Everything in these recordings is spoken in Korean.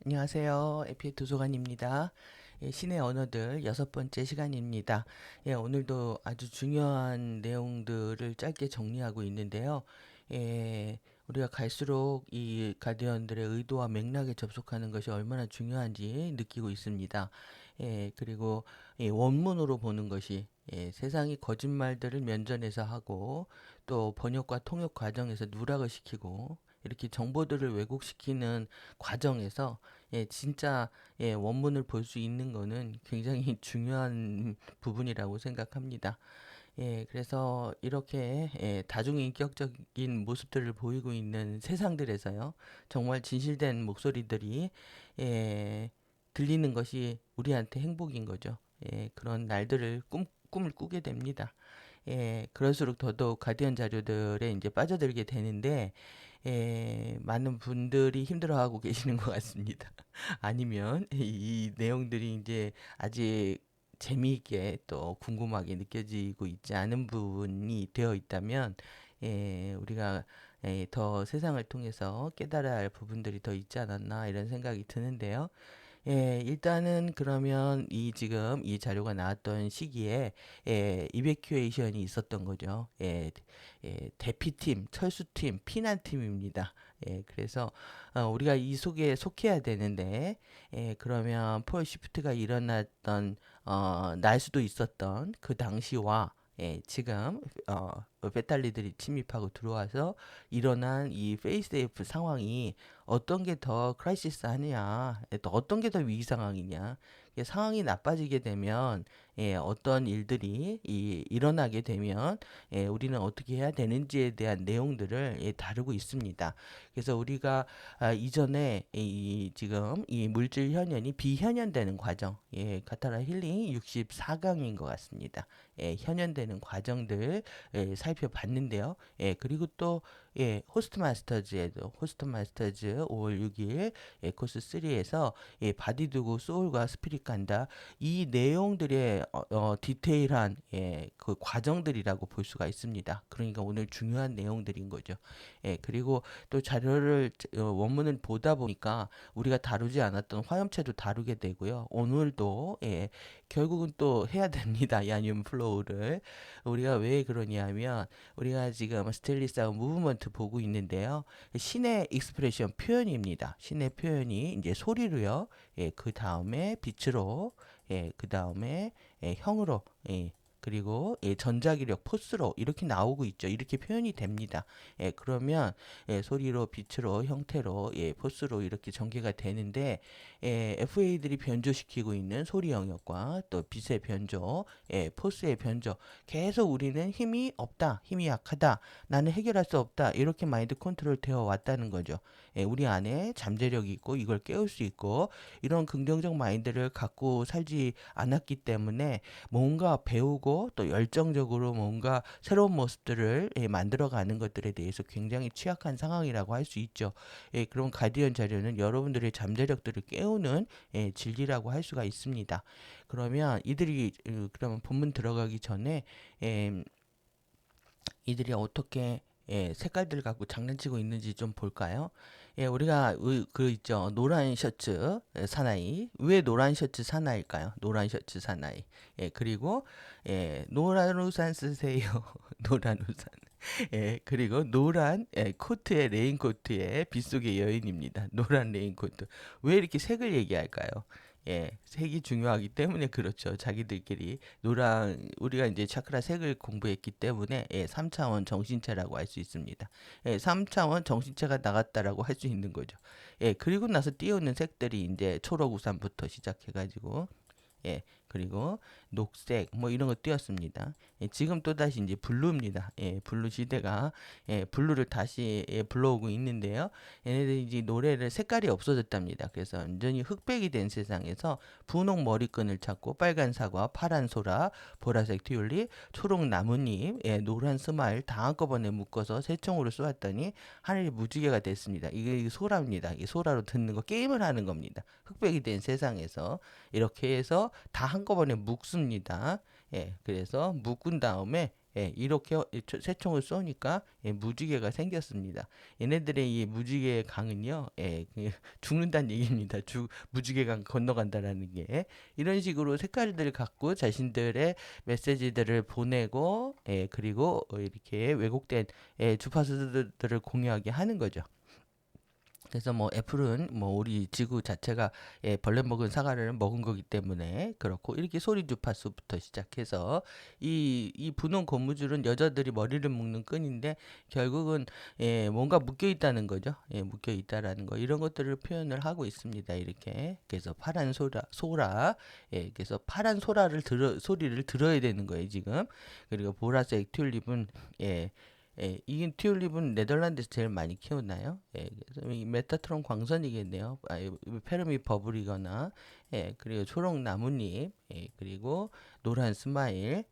안녕하세요. 에피의 도서관입니다. 신의 언어들 6번째 시간입니다. 오늘도 아주 중요한 내용들을 짧게 정리하고 있는데요. 우리가 갈수록 이 가디언들의 의도와 맥락에 접속하는 것이 얼마나 중요한지 느끼고 있습니다. 그리고 원문으로 보는 것이 세상이 거짓말들을 면전에서 하고 또 번역과 통역 과정에서 누락을 시키고 이렇게 정보들을 왜곡시키는 과정에서 진짜 원문을 볼 수 있는 거는 굉장히 중요한 부분이라고 생각합니다. 그래서 이렇게 다중인격적인 모습들을 보이고 있는 세상들에서요, 정말 진실된 목소리들이 예, 들리는 것이 우리한테 행복인 거죠. 그런 날들을 꿈을 꾸게 됩니다. 그럴수록 더더욱 가디언 자료들에 이제 빠져들게 되는데, 많은 분들이 힘들어하고 계시는 것 같습니다. 아니면 이 내용들이 이제 아직 재미있게 또 궁금하게 느껴지고 있지 않은 부분이 되어 있다면, 우리가 더 세상을 통해서 깨달아야 할 부분들이 더 있지 않았나 이런 생각이 드는데요. 일단은 그러면 지금 이 자료가 나왔던 시기에 이베큐에이션이 있었던 거죠. 대피팀, 철수팀, 피난팀입니다. 그래서 우리가 이 속에 속해야 되는데 그러면 폴 시프트가 일어났던 날 수도 있었던 그 당시와 지금 배탈리들이 침입하고 들어와서 일어난 이 페이스에이프 상황이 어떤 게 더 크라이시스 하냐, 또 어떤 게 더 위기 상황이냐. 이게 상황이 나빠지게 되면 어떤 일들이 일어나게 되면 우리는 어떻게 해야 되는지에 대한 내용들을 다루고 있습니다. 그래서 우리가 이전에 지금 이 물질 현현이 비현현되는 과정, 카타라 힐링 64강인 것 같습니다. 현현되는 과정들 살펴봤는데요. 그리고 또 호스트 마스터즈에도 호스트 마스터즈 5월 6일 코스 3에서 바디 두고 소울과 스피릿 간다. 이 내용들의 디테일한 그 과정들이라고 볼 수가 있습니다. 그러니까 오늘 중요한 내용들인 거죠. 그리고 또 자료를 원문을 보다 보니까 우리가 다루지 않았던 화염체도 다루게 되고요. 오늘도 결국은 또 해야 됩니다. 야늄 플로우를. 우리가 왜 그러냐면 우리가 지금 스텔리스하고 무브먼트 보고 있는데요. 신의 익스프레션 표현입니다. 신의 표현이 이제 소리로요. 그 다음에 빛으로, 그 다음에 형으로, 그리고 전자기력 포스로 이렇게 나오고 있죠. 이렇게 표현이 됩니다. 그러면 소리로, 빛으로, 형태로, 포스로 이렇게 전개가 되는데 FA들이 변조시키고 있는 소리 영역과 또 빛의 변조, 포스의 변조 계속 우리는 힘이 없다, 힘이 약하다, 나는 해결할 수 없다 이렇게 마인드 컨트롤 되어 왔다는 거죠. 우리 안에 잠재력이 있고 이걸 깨울 수 있고 이런 긍정적 마인드를 갖고 살지 않았기 때문에 뭔가 배우고 또 열정적으로 뭔가 새로운 모습들을 만들어가는 것들에 대해서 굉장히 취약한 상황이라고 할 수 있죠. 그런 가디언 자료는 여러분들의 잠재력들을 깨우는 진리라고 할 수가 있습니다. 그러면 이들이 그러면 본문 들어가기 전에 에, 이들이 어떻게 색깔들 갖고 장난치고 있는지 좀 볼까요? 우리가 그 있죠. 노란 셔츠 사나이. 왜 노란 셔츠 사나이일까요? 노란 셔츠 사나이. 그리고 노란 우산 쓰세요. 노란 우산. 그리고 노란 코트에 레인코트에 빗속의 여인입니다. 노란 레인코트. 왜 이렇게 색을 얘기할까요? 색이 중요하기 때문에 그렇죠. 자기들끼리 우리가 이제 차크라 색을 공부했기 때문에 3차원 정신체라고 할 수 있습니다. 3차원 정신체가 나갔다라고 할 수 있는 거죠. 그리고 나서 띄우는 색들이 이제 초록 우산부터 시작해가지고 그리고 녹색 뭐 이런 거 띄었습니다. 지금 또 다시 이제 블루입니다. 블루 시대가 블루를 다시 불러오고 있는데요. 얘네들이 이제 노래를 색깔이 없어졌답니다. 그래서 완전히 흑백이 된 세상에서 분홍 머리끈을 찾고 빨간 사과, 파란 소라, 보라색 튤립, 초록 나뭇잎, 노란 스마일 다 한꺼번에 묶어서 새총으로 쏘았더니 하늘이 무지개가 됐습니다. 이게 소라입니다. 이 소라로 듣는 거 게임을 하는 겁니다. 흑백이 된 세상에서 이렇게 해서 다 한꺼번에 묶습니다. 그래서 묶은 다음에 이렇게 새총을 쏘니까 무지개가 생겼습니다. 얘네들의 이 무지개 강은요, 죽는다는 얘기입니다. 무지개강 건너간다라는 게 이런 식으로 색깔들을 갖고 자신들의 메시지들을 보내고, 그리고 이렇게 왜곡된 주파수들을 공유하게 하는 거죠. 그래서 뭐 애플은 뭐 우리 지구 자체가 벌레 먹은 사과를 먹은 거기 때문에 그렇고, 이렇게 소리 주파수부터 시작해서 이 분홍 고무줄은 여자들이 머리를 묶는 끈인데 결국은 뭔가 묶여 있다는 거죠. 묶여 있다라는 거, 이런 것들을 표현을 하고 있습니다. 이렇게. 그래서 파란 소라, 그래서 파란 소리를 들어야 되는 거예요 지금. 그리고 보라색 튤립은 이 튤립은 네덜란드에서 제일 많이 키우나요? 그래서 이 메타트론 광선이겠네요. 페르미 버블이거나, 그리고 초록 나뭇잎, 그리고 노란 스마일,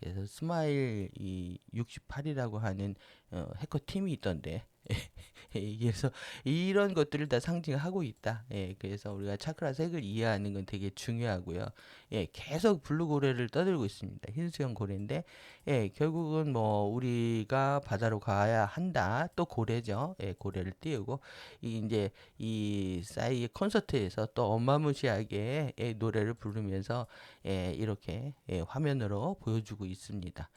그래서 스마일 이 68이라고 하는 해커 팀이 있던데, 그래서 이런 것들을 다 상징하고 있다. 그래서 우리가 차크라 색을 이해하는 건 되게 중요하고요. 계속 블루 고래를 떠들고 있습니다. 흰 수염 고래인데, 결국은 뭐 우리가 바다로 가야 한다. 또 고래죠. 고래를 띄우고 이제 이 싸이의 콘서트에서 또 어마무시하게 노래를 부르면서 이렇게 화면으로 보여주고 있습니다.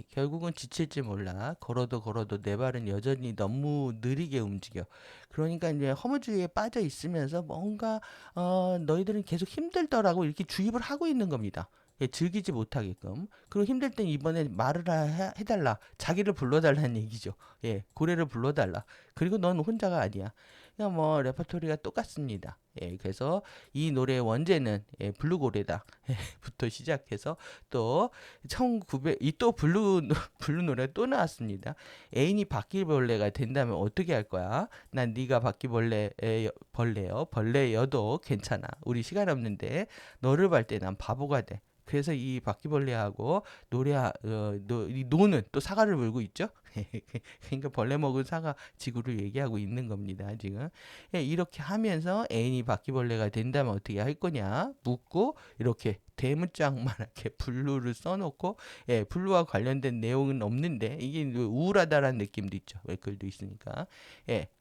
결국은 지칠지 몰라. 걸어도 내 발은 여전히 너무 느리게 움직여. 그러니까 이제 허무주의에 빠져 있으면서 뭔가 너희들은 계속 힘들더라고 이렇게 주입을 하고 있는 겁니다. 즐기지 못하게끔. 그리고 힘들 땐 이번에 말을 해달라. 자기를 불러달라는 얘기죠. 고래를 불러달라. 그리고 넌 혼자가 아니야. 그냥 뭐 레퍼토리가 똑같습니다. 그래서 이 노래의 원제는 블루고래다. 부터 시작해서 또 1900, 이 또 블루 노래 또 나왔습니다. 애인이 바퀴벌레가 된다면 어떻게 할 거야? 난 네가 벌레요. 벌레여도 괜찮아. 우리 시간 없는데 너를 볼 때 난 바보가 돼. 그래서 이 바퀴벌레하고 이 노는 또 사과를 물고 있죠. 그러니까 벌레 먹은 사과 지구를 얘기하고 있는 겁니다. 지금 이렇게 하면서 애인이 바퀴벌레가 된다면 어떻게 할 거냐 묻고, 이렇게 대문짝만하게 블루를 써놓고, 블루와 관련된 내용은 없는데 이게 우울하다라는 느낌도 있죠. 글도 있으니까.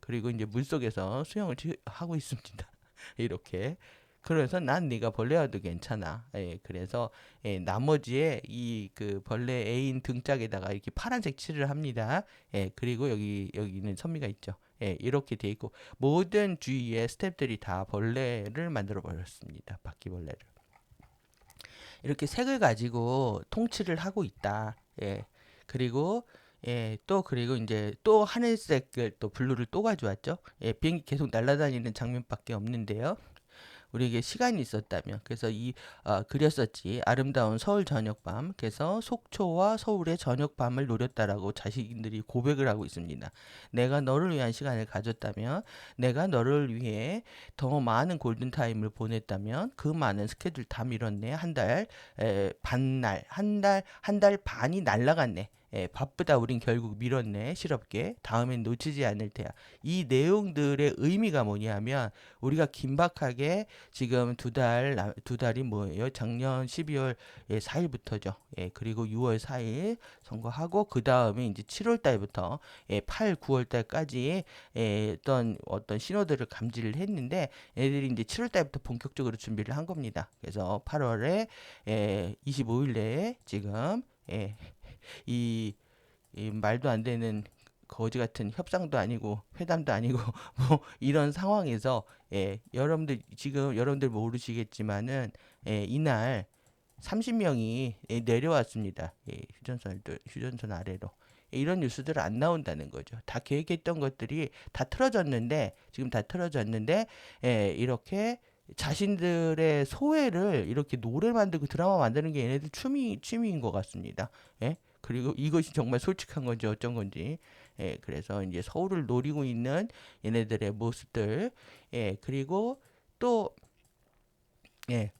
그리고 이제 물속에서 수영을 하고 있습니다. 이렇게. 그래서 난 네가 벌레여도 괜찮아. 그래서 나머지에 이 그 벌레 애인 등짝에다가 이렇게 파란색 칠을 합니다. 그리고 여기는 선미가 있죠. 이렇게 돼 있고 모든 주위의 스탭들이 다 벌레를 만들어 버렸습니다. 바퀴벌레를. 이렇게 색을 가지고 통치를 하고 있다. 그리고 그리고 이제 또 하늘색을 또 블루를 또 가져왔죠. 비행기 계속 날아다니는 장면밖에 없는데요. 우리에게 시간이 있었다면, 그래서 그렸었지. 아름다운 서울 저녁밤. 그래서 속초와 서울의 저녁밤을 노렸다라고 자신들이 고백을 하고 있습니다. 내가 너를 위한 시간을 가졌다면, 내가 너를 위해 더 많은 골든타임을 보냈다면, 그 많은 스케줄 다 미뤘네. 한 달 반이 날라갔네. 바쁘다 우린 결국 미뤘네. 실없게 다음엔 놓치지 않을 테야. 이 내용들의 의미가 뭐냐면, 우리가 긴박하게 지금 두 달이 뭐예요? 작년 12월 4일부터죠. 그리고 6월 4일 선거하고 그 다음에 이제 7월 달부터 8, 9월 달까지 어떤 신호들을 감지를 했는데, 애들이 이제 7월 달부터 본격적으로 준비를 한 겁니다. 그래서 8월에 25일 내에 지금 이, 이 말도 안 되는 거지 같은 협상도 아니고 회담도 아니고 뭐 이런 상황에서 여러분들 모르시겠지만은 이날 30명이 내려왔습니다. 휴전선 아래로. 이런 뉴스들 안 나온다는 거죠. 다 계획했던 것들이 다 틀어졌는데, 지금 다 틀어졌는데, 이렇게 자신들의 소회를 이렇게 노래 만들고 드라마 만드는 게 얘네들 취미인 것 같습니다. 그리고 이것이 정말 솔직한 건지 어쩐 건지. 그래서 이제 서울을 노리고 있는 얘네들의 모습들. 그리고 또, 예,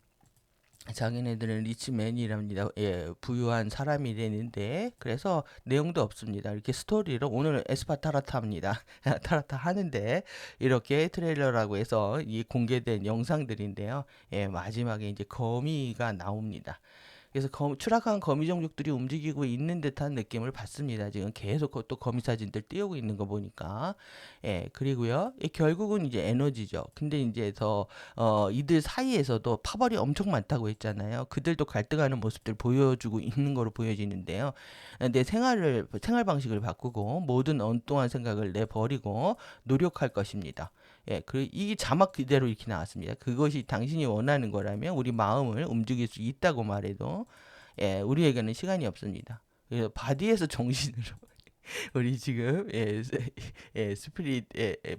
자기네들은 리치맨이랍니다. 부유한 사람이 되는데, 그래서 내용도 없습니다. 이렇게 스토리로 오늘 에스파타라타 합니다. 타라타 하는데, 이렇게 트레일러라고 해서 이 공개된 영상들인데요. 마지막에 이제 거미가 나옵니다. 그래서 추락한 거미 종족들이 움직이고 있는 듯한 느낌을 받습니다. 지금 계속 또 거미 사진들 띄우고 있는 거 보니까. 예, 그리고요. 결국은 이제 에너지죠. 근데 이제 이들 사이에서도 파벌이 엄청 많다고 했잖아요. 그들도 갈등하는 모습들 보여주고 있는 거로 보여지는데요. 내 생활 방식을 바꾸고 모든 엉뚱한 생각을 내버리고 노력할 것입니다. 예, 이 자막 그대로 이렇게 나왔습니다. 그것이 당신이 원하는 거라면 우리 마음을 움직일 수 있다고 말해도, 예, 우리에게는 시간이 없습니다. 그래서 바디에서 정신으로 우리 지금 스피릿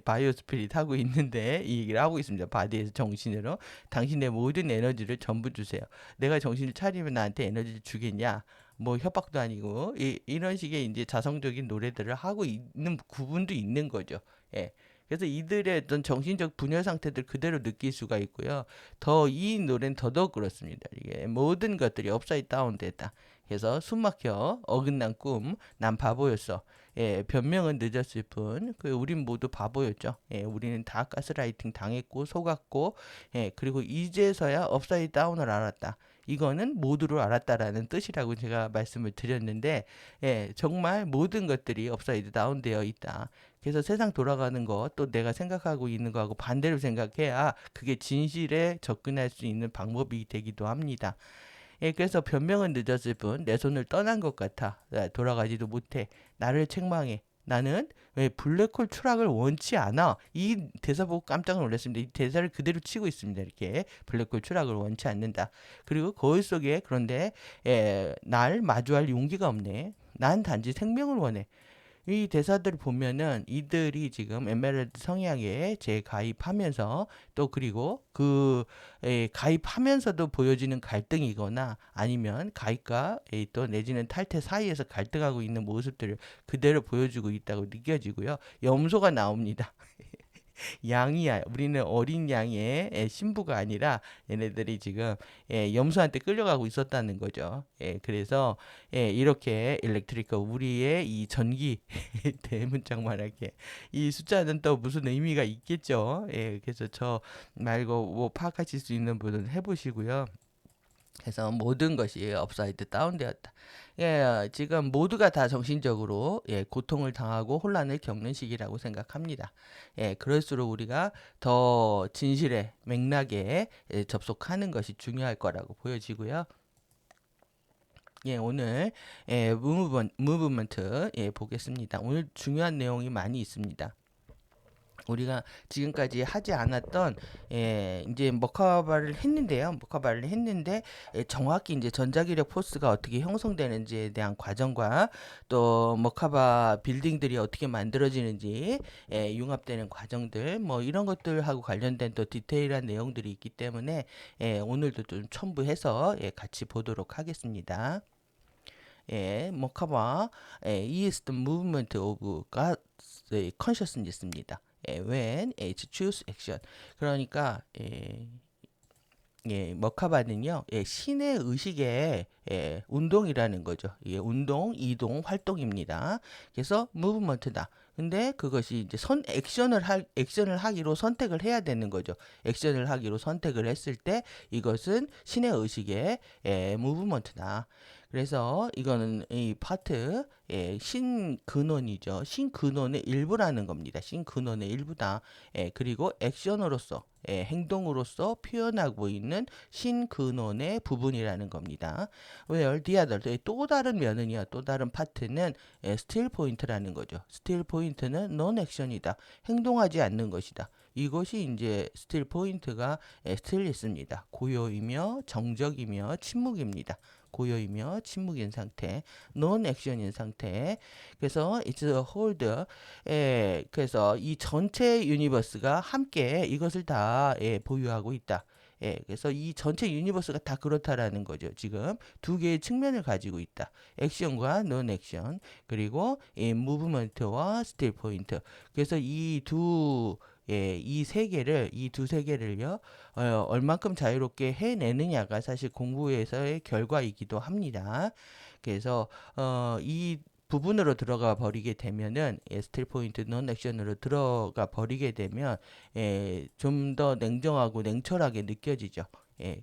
바이오 스피릿 하고 있는데 이 얘기를 하고 있습니다. 바디에서 정신으로 당신의 모든 에너지를 전부 주세요. 내가 정신을 차리면 나한테 에너지를 주겠냐? 뭐 협박도 아니고 이런 식의 이제 자성적인 노래들을 하고 있는 부분도 있는 거죠. 예. 그래서 이들의 어떤 정신적 분열 상태들 그대로 느낄 수가 있고요. 이 노래는 더더욱 그렇습니다. 이게 모든 것들이 업사이드 다운 됐다. 그래서 숨막혀 어긋난 꿈, 난 바보였어. 예, 변명은 늦었을 뿐, 우린 모두 바보였죠. 예, 우리는 다 가스라이팅 당했고 속았고, 예, 그리고 이제서야 업사이드 다운을 알았다. 이거는 모두를 알았다라는 뜻이라고 제가 말씀을 드렸는데, 예, 정말 모든 것들이 업사이드 다운되어 있다. 그래서 세상 돌아가는 거, 또 내가 생각하고 있는 거하고 반대로 생각해야 그게 진실에 접근할 수 있는 방법이 되기도 합니다. 예, 그래서 변명은 늦었을 뿐 내 손을 떠난 것 같아. 돌아가지도 못해. 나를 책망해. 나는 왜 블랙홀 추락을 원치 않아. 이 대사 보고 깜짝 놀랐습니다. 이 대사를 그대로 치고 있습니다. 이렇게 블랙홀 추락을 원치 않는다. 그리고 거울 속에 그런데 날 마주할 용기가 없네. 난 단지 생명을 원해. 이 대사들을 보면은 이들이 지금 에메랄드 성향에 재가입하면서 또 그리고 가입하면서도 보여지는 갈등이거나 아니면 가입과 또 내지는 탈퇴 사이에서 갈등하고 있는 모습들을 그대로 보여주고 있다고 느껴지고요. 염소가 나옵니다. 양이야. 우리는 어린 양의 신부가 아니라 얘네들이 지금 염소한테 끌려가고 있었다는 거죠. 그래서 이렇게 일렉트리컬 우리의 이 전기 대문짝만하게 이 숫자는 또 무슨 의미가 있겠죠. 그래서 저 말고 뭐 파악하실 수 있는 분은 해보시고요. 그래서 모든 것이 업사이드 다운되었다. 예, 지금 모두가 다 정신적으로 고통을 당하고 혼란을 겪는 시기라고 생각합니다. 예, 그럴수록 우리가 더 진실의 맥락에 접속하는 것이 중요할 거라고 보여지고요. 예, 오늘 무브먼트 보겠습니다. 오늘 중요한 내용이 많이 있습니다. 우리가 지금까지 하지 않았던 이제 머카바를 했는데요. 머카바를 했는데 정확히 이제 전자기력 포스가 어떻게 형성되는지에 대한 과정과 또 머카바 빌딩들이 어떻게 만들어지는지 융합되는 과정들 뭐 이런 것들하고 관련된 또 디테일한 내용들이 있기 때문에 오늘도 좀 첨부해서 같이 보도록 하겠습니다. 머카바 is the movement of God's consciousness입니다. when H choose action. 그러니까 머카바는요, 신의 의식의 운동이라는 거죠. 운동, 이동, 활동입니다. 그래서 무브먼트다. 근데 그것이 이제 액션을 하기로 선택을 해야 되는 거죠. 액션을 하기로 선택을 했을 때 이것은 신의 의식의 무브먼트다. 그래서 이거는 이 파트 신근원이죠. 신근원의 일부라는 겁니다. 신근원의 일부다. 그리고 액션으로서 행동으로서 표현하고 있는 신근원의 부분이라는 겁니다. Where the other, 또 다른 면은요, 또 다른 파트는 스틸 포인트라는 거죠. 스틸 포인트는 non 액션이다. 행동하지 않는 것이다. 이것이 이제 스틸 포인트가 스틸리스입니다. 고요이며 정적이며 침묵입니다. 고요이며 침묵인 상태, non 액션인 상태. 그래서 it's a hold. 그래서 이 전체 유니버스가 함께 이것을 다 보유하고 있다. 그래서 이 전체 유니버스가 다 그렇다라는 거죠. 지금 두 개의 측면을 가지고 있다. 액션과 non 액션, 그리고 무브먼트와 스틸 포인트. 그래서 이 두 세계를요, 얼만큼 자유롭게 해내느냐가 사실 공부에서의 결과이기도 합니다. 그래서, 이 부분으로 들어가 버리게 되면은, 스틸 포인트 논 액션으로 들어가 버리게 되면, 좀 더 냉정하고 냉철하게 느껴지죠.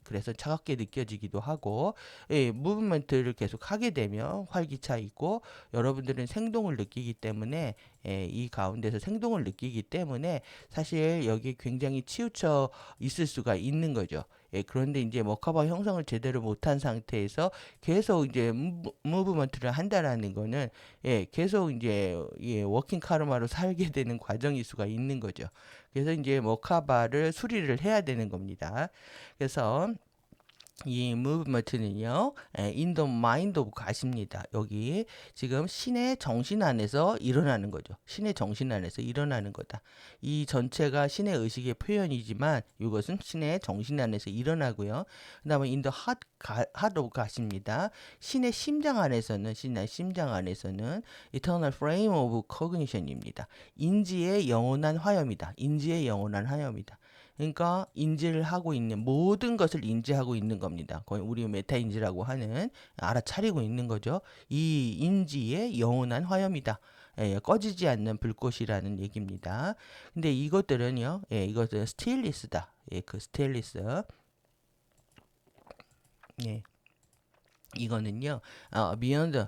그래서 차갑게 느껴지기도 하고, 무브먼트를 계속 하게 되면 활기차 있고, 여러분들은 생동을 느끼기 때문에, 이 가운데서 생동을 느끼기 때문에 사실 여기 굉장히 치우쳐 있을 수가 있는 거죠. 그런데 이제 머카바 형성을 제대로 못한 상태에서 계속 이제 무브먼트를 한다라는 거는, 계속 이제 워킹 카르마로 살게 되는 과정일 수가 있는 거죠. 그래서 이제 머카바를 수리를 해야 되는 겁니다. 그래서 이 무브먼트는요, in the mind of God입니다. 여기 지금 신의 정신 안에서 일어나는 거죠. 신의 정신 안에서 일어나는 거다. 이 전체가 신의 의식의 표현이지만 이것은 신의 정신 안에서 일어나고요. 그 다음에 in the heart of God입니다. 신의 심장 안에서는, 신의 심장 안에서는 eternal frame of cognition입니다. 인지의 영원한 화염이다. 인지의 영원한 화염이다. 그러니까 인지를 하고 있는 모든 것을 인지하고 있는 겁니다. 거의 우리 메타 인지라고 하는 알아차리고 있는 거죠. 이 인지의 영원한 화염이다. 꺼지지 않는 불꽃이라는 얘기입니다. 근데 이것들은요, 이것은 스테인리스다. 그 스테인리스. 예. 이거는요, beyond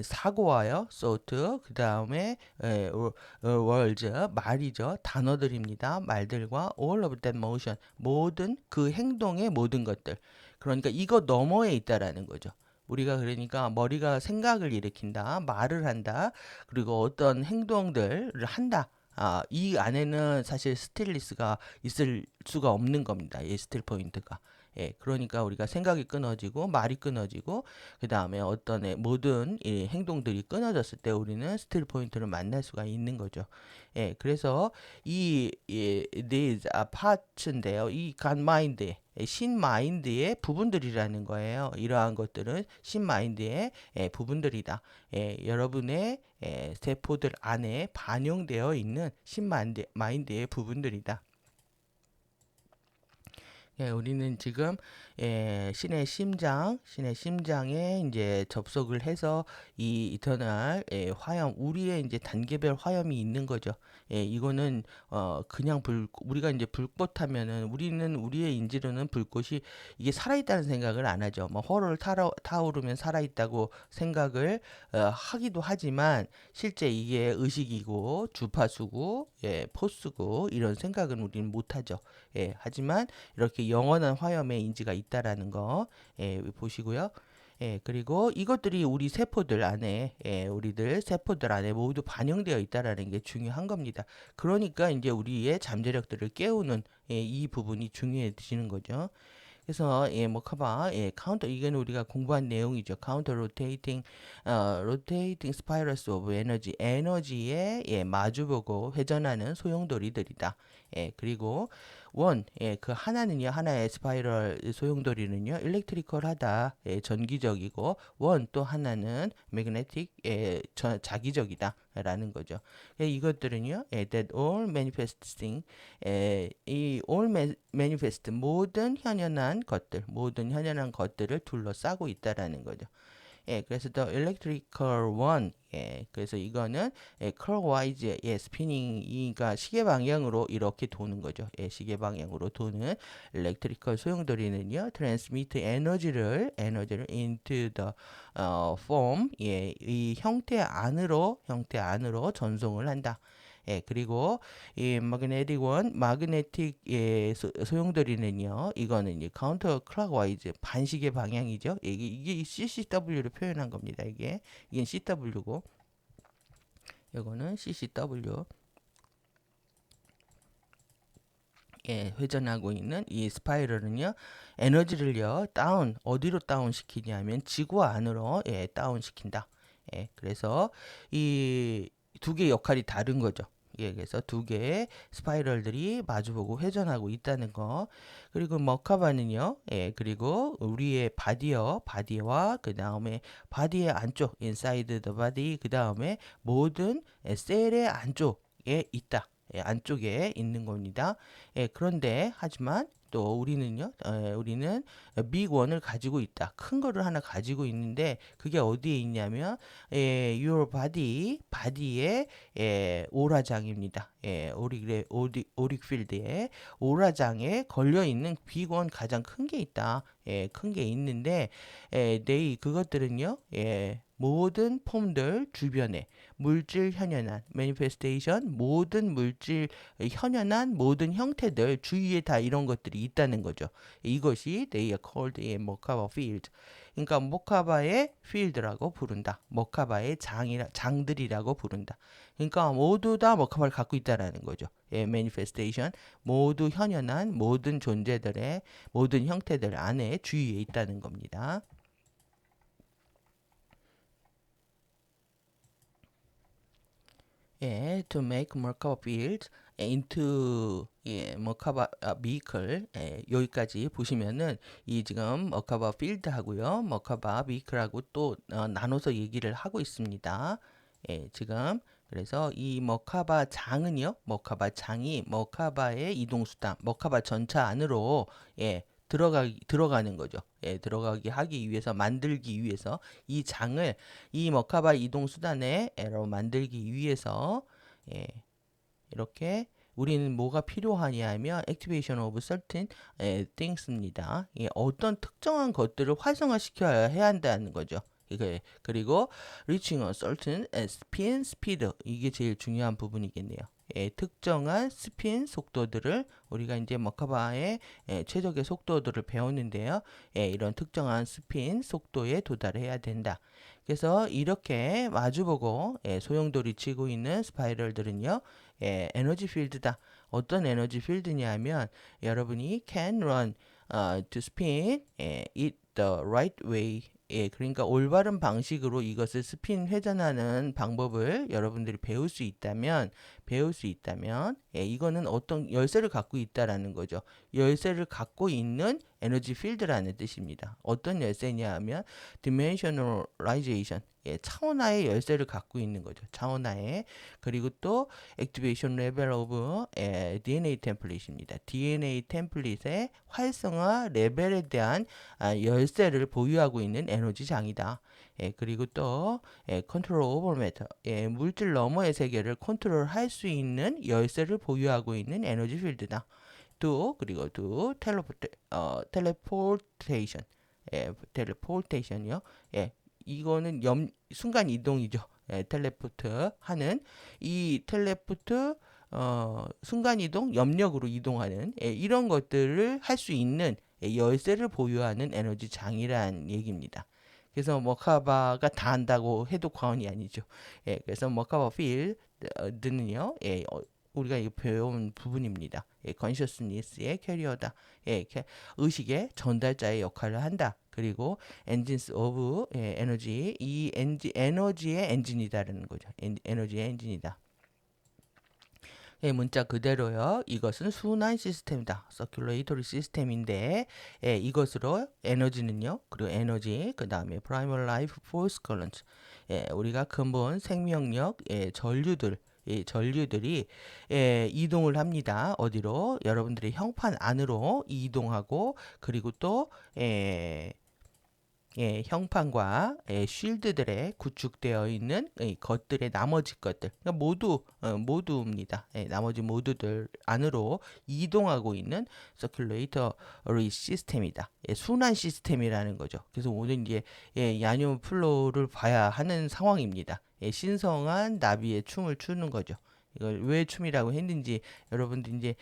사고와요, thought, 그 다음에 words, 말이죠, 단어들입니다. 말들과 all of that motion, 모든 그 행동의 모든 것들. 그러니까 이거 너머에 있다라는 거죠. 우리가 그러니까 머리가 생각을 일으킨다, 말을 한다, 그리고 어떤 행동들을 한다. 이 안에는 사실 스틸리스가 있을 수가 없는 겁니다. 이 스틸 포인트가. 그러니까 우리가 생각이 끊어지고 말이 끊어지고 그 다음에 어떤 모든 이 행동들이 끊어졌을 때 우리는 스틸 포인트를 만날 수가 있는 거죠. 그래서 these are parts인데요. 이 God mind, 신 마인드의 부분들이라는 거예요. 이러한 것들은 신 마인드의 부분들이다. 여러분의 세포들 안에 반영되어 있는 신 마인드의 부분들이다. 우리는 지금 신의 심장에 이제 접속을 해서 이 이터널 화염, 우리의 이제 단계별 화염이 있는 거죠. 이거는 그냥 우리가 이제 불꽃 하면은 우리는 우리의 인지로는 불꽃이 이게 살아있다는 생각을 안 하죠. 뭐 호를 타오르면 살아있다고 생각을 하기도 하지만 실제 이게 의식이고 주파수고 포스고 이런 생각은 우리는 못 하죠. 하지만 이렇게 영원한 화염의 인지가 있다라는 거 보시고요. 그리고 이것들이 우리 세포들 안에, 우리들 세포들 안에 모두 반영되어 있다라는 게 중요한 겁니다. 그러니까 이제 우리의 잠재력들을 깨우는 이 부분이 중요해지는 거죠. 그래서 뭐 커버 카운터 이건 우리가 공부한 내용이죠. 카운터 로테이팅 스파이러스 오브 에너지에 마주보고 회전하는 소용돌이들이다. 그리고 그 하나는요, 하나의 스파이럴 소용돌이는요, 일렉트리컬하다, 전기적이고, 또 하나는 매그네틱, 자기적이다. 라는 거죠. 이것들은요, that all manifesting, 이 all manifest, 모든 현현한 것들을 둘러싸고 있다라는 거죠. 그래서 the electrical one, 그래서 이거는 clockwise, 스피닝이가 시계 방향으로 이렇게 도는 거죠. 시계 방향으로 도는 electrical 소용돌이는요, transmit 에너지를 into the form, 이 형태 안으로 전송을 한다. 그리고 이 마그네틱 소용돌이는요, 이거는 이제 카운터 클락와이즈 반시계 방향이죠. 이게 CCW를 표현한 겁니다. 이게 CW고, 이거는 CCW. 회전하고 있는 이 스파이럴은요, 에너지를요, 어디로 다운 시키냐면 지구 안으로 다운 시킨다. 그래서 이 두 개 역할이 다른 거죠. 그래서 두 개의 스파이럴들이 마주보고 회전하고 있다는 거. 그리고 머카바는요, 그리고 우리의 바디와 그 다음에 바디의 안쪽, inside the body, 그 다음에 모든 셀의 안쪽에 있다. 안쪽에 있는 겁니다. 그런데 하지만 또 우리는 빅 원을 가지고 있다. 큰 거를 하나 가지고 있는데 그게 어디에 있냐면 your 바디의 오라장입니다. 오릭 필드에 오라장에 걸려 있는 빅 원 가장 큰 게 있다. 큰 게 있는데 그것들은요. 모든 폼들 주변에 물질 현현한 매니페스테이션 모든 물질 현현한 모든 형태들 주위에 다 이런 것들이 있다는 거죠. 이것이 they are called a Merkaba field. 그러니까 모카바의 필드라고 부른다. 모카바의 장들이라고 부른다. 그러니까 모두 다 모카바를 갖고 있다라는 거죠. 매니페스테이션 모두 현현한 모든 존재들의 모든 형태들 안에 주위에 있다는 겁니다. to make Merkaba fields into Merkaba vehicle 여기까지 보시면은 이 지금 Merkaba field 하고요, Merkaba vehicle하고 또 나눠서 얘기를 하고 있습니다. 지금 그래서 이 Merkaba 장은요, Merkaba 장이 Merkaba의 이동 수단, Merkaba 전차 안으로 들어가는 거죠. 들어가게 하기 위해서 만들기 위해서 이 장을 이 머카바 이동 수단에로 만들기 위해서 이렇게 우리는 뭐가 필요하냐 하면 activation of certain things입니다. 어떤 특정한 것들을 활성화시켜야 해야 한다는 거죠. 그리고 reaching a certain spin speed 이게 제일 중요한 부분이겠네요. 특정한 스핀 속도들을 우리가 이제 머카바의 최적의 속도들을 배웠는데요. 이런 특정한 스핀 속도에 도달해야 된다. 그래서 이렇게 마주보고 소용돌이 치고 있는 스파이럴들은요. 에너지 필드다. 어떤 에너지 필드냐 하면 여러분이 can run to spin it the right way. 그러니까 올바른 방식으로 이것을 스핀 회전하는 방법을 여러분들이 배울 수 있다면, 이거는 어떤 열쇠를 갖고 있다라는 거죠. 열쇠를 갖고 있는 에너지 필드라는 뜻입니다. 어떤 열쇠냐 하면 dimensionalization, 차원화의 열쇠를 갖고 있는 거죠. 차원화의. 그리고 또 activation level of DNA 템플릿입니다. DNA 템플릿의 활성화 레벨에 대한 열쇠를 보유하고 있는 에너지 장이다. 그리고 또 컨트롤 오버 매터, 물질 너머의 세계를 컨트롤할 수 있는 열쇠를 보유하고 있는 에너지 필드다. 그리고 텔레포테이션, 텔레포테이션이요. 이거는 순간 이동이죠. 텔레포트 하는 이 텔레포트 순간 이동, 염력으로 이동하는 이런 것들을 할 수 있는 열쇠를 보유하는 에너지 장이란 얘기입니다. 그래서 머카바가 다 한다고 해도 과언이 아니죠. 그래서 머카바 필드는요, 우리가 이거 배운 부분입니다. consciousness의 캐리어다. 의식의 전달자의 역할을 한다. 그리고 engines of energy, 이 에너지의 엔진이다라는 거죠. 에너지의 엔진이다. 문자 그대로요. 이것은 순환 시스템이다. 서큘레이터리 시스템인데 이것으로 에너지는요. 그리고 에너지 그 다음에 primal life force current 우리가 근본 생명력 전류들이 이동을 합니다. 어디로? 여러분들의 형판 안으로 이동하고 그리고 또 형판과 쉴드들에 구축되어 있는 것들의 나머지 것들 그러니까 모두입니다. 나머지 모두들 안으로 이동하고 있는 서큘레이터리 시스템이다. 순환 시스템이라는 거죠. 그래서 오늘 이제 야뇨 플로우를 봐야 하는 상황입니다. 신성한 나비의 춤을 추는 거죠. 이걸 왜 춤이라고 했는지 여러분들 이제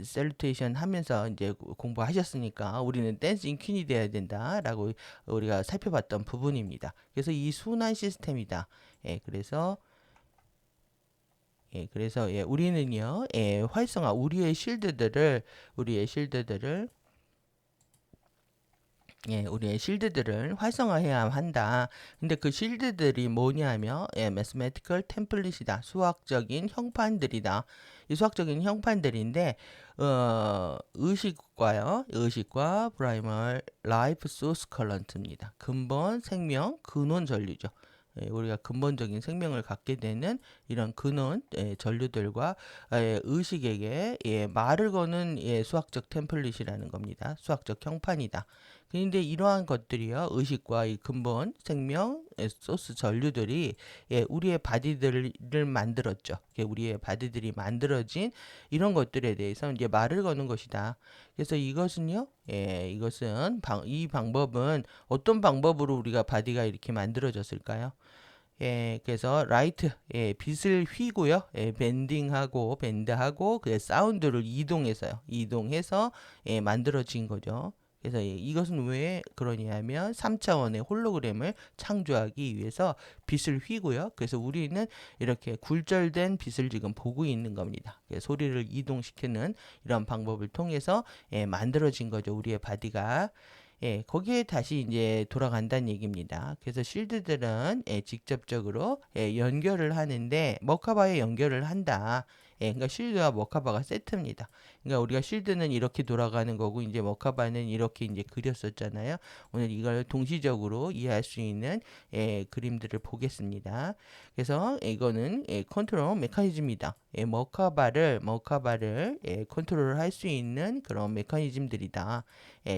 셀루테이션 하면서 이제 공부하셨으니까 우리는 댄싱 퀸이 돼야 된다라고 우리가 살펴봤던 부분입니다. 그래서 이 순환 시스템이다. 그래서 우리는요 활성화 우리의 실드들을 활성화해야 한다. 근데 그 실드들이 뭐냐면 mathematical template이다. 수학적인 형판들이다. 이 수학적인 형판들인데 의식과 primal life source current입니다. 근본 생명 근원 전류죠. 우리가 근본적인 생명을 갖게 되는 이런 근원 전류들과 의식에게 말을 거는 수학적 템플릿이라는 겁니다. 수학적 형판이다. 그런데 이러한 것들이요, 의식과 이 근본 생명 소스 전류들이 우리의 바디들을 만들었죠. 우리의 바디들이 만들어진 이런 것들에 대해서 이제 말을 거는 것이다. 그래서 이것은요, 이 방법은 어떤 방법으로 우리가 바디가 이렇게 만들어졌을까요? 그래서 라이트, 빛을 휘고요, 밴드하고, 그 사운드를 이동해서, 만들어진 거죠. 그래서 이것은 왜 그러냐면 3차원의 홀로그램을 창조하기 위해서 빛을 휘고요. 그래서 우리는 이렇게 굴절된 빛을 지금 보고 있는 겁니다. 소리를 이동시키는 이런 방법을 통해서 만들어진 거죠. 우리의 바디가. 거기에 다시 이제 돌아간다는 얘기입니다. 그래서 쉴드들은 직접적으로 연결을 하는데 머카바에 연결을 한다. 그러니까 쉴드와 머카바가 세트입니다. 그러니까 우리가 쉴드는 이렇게 돌아가는 거고 이제 머카바는 이렇게 이제 그렸었잖아요. 오늘 이걸 동시적으로 이해할 수 있는 그림들을 보겠습니다. 그래서 이거는 컨트롤 메커니즘이다. 머카바를 컨트롤할 수 있는 그런 메커니즘들이다.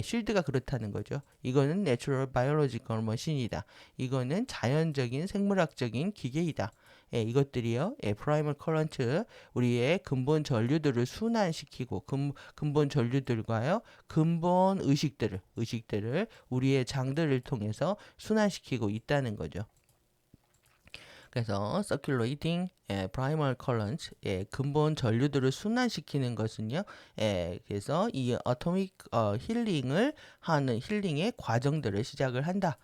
쉴드가 그렇다는 거죠. 이거는 내추럴 바이올로지컬 머신이다. 이거는 자연적인 생물학적인 기계이다. 이것들이요, 프라이멀 커런트, 우리의 근본 전류들을 순환시키고, 근본 전류들과요, 근본 의식들을 우리의 장들을 통해서 순환시키고 있다는 거죠. 그래서 circulating primal current, 근본 전류들을 순환시키는 것은요, 그래서 이 어토믹 힐링의 과정들을 시작을 한다.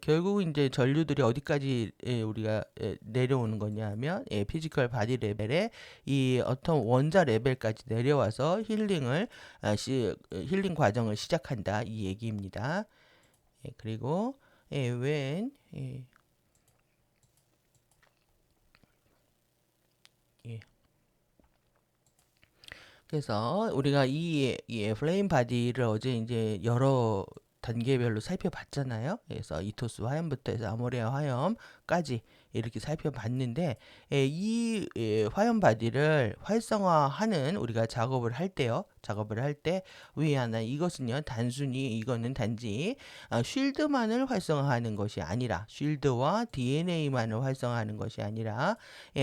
결국 이제 전류들이 어디까지 우리가 내려오는 거냐면 피지컬 바디 레벨에 이 어떤 원자 레벨까지 내려와서 힐링 과정을 시작한다, 이 얘기입니다. 그리고 when 예. 그래서 우리가 이 플레임 바디를 어제 이제 여러 단계별로 살펴봤잖아요. 그래서 이토스 화염부터 해서 아모레아 화염까지 이렇게 살펴봤는데 화염 바디를 활성화하는 우리가 작업을 할 때요. 작업을 할 때 위하나 이것은요. 이거는 단지 쉴드만을 활성화하는 것이 아니라 쉴드와 DNA만을 활성화하는 것이 아니라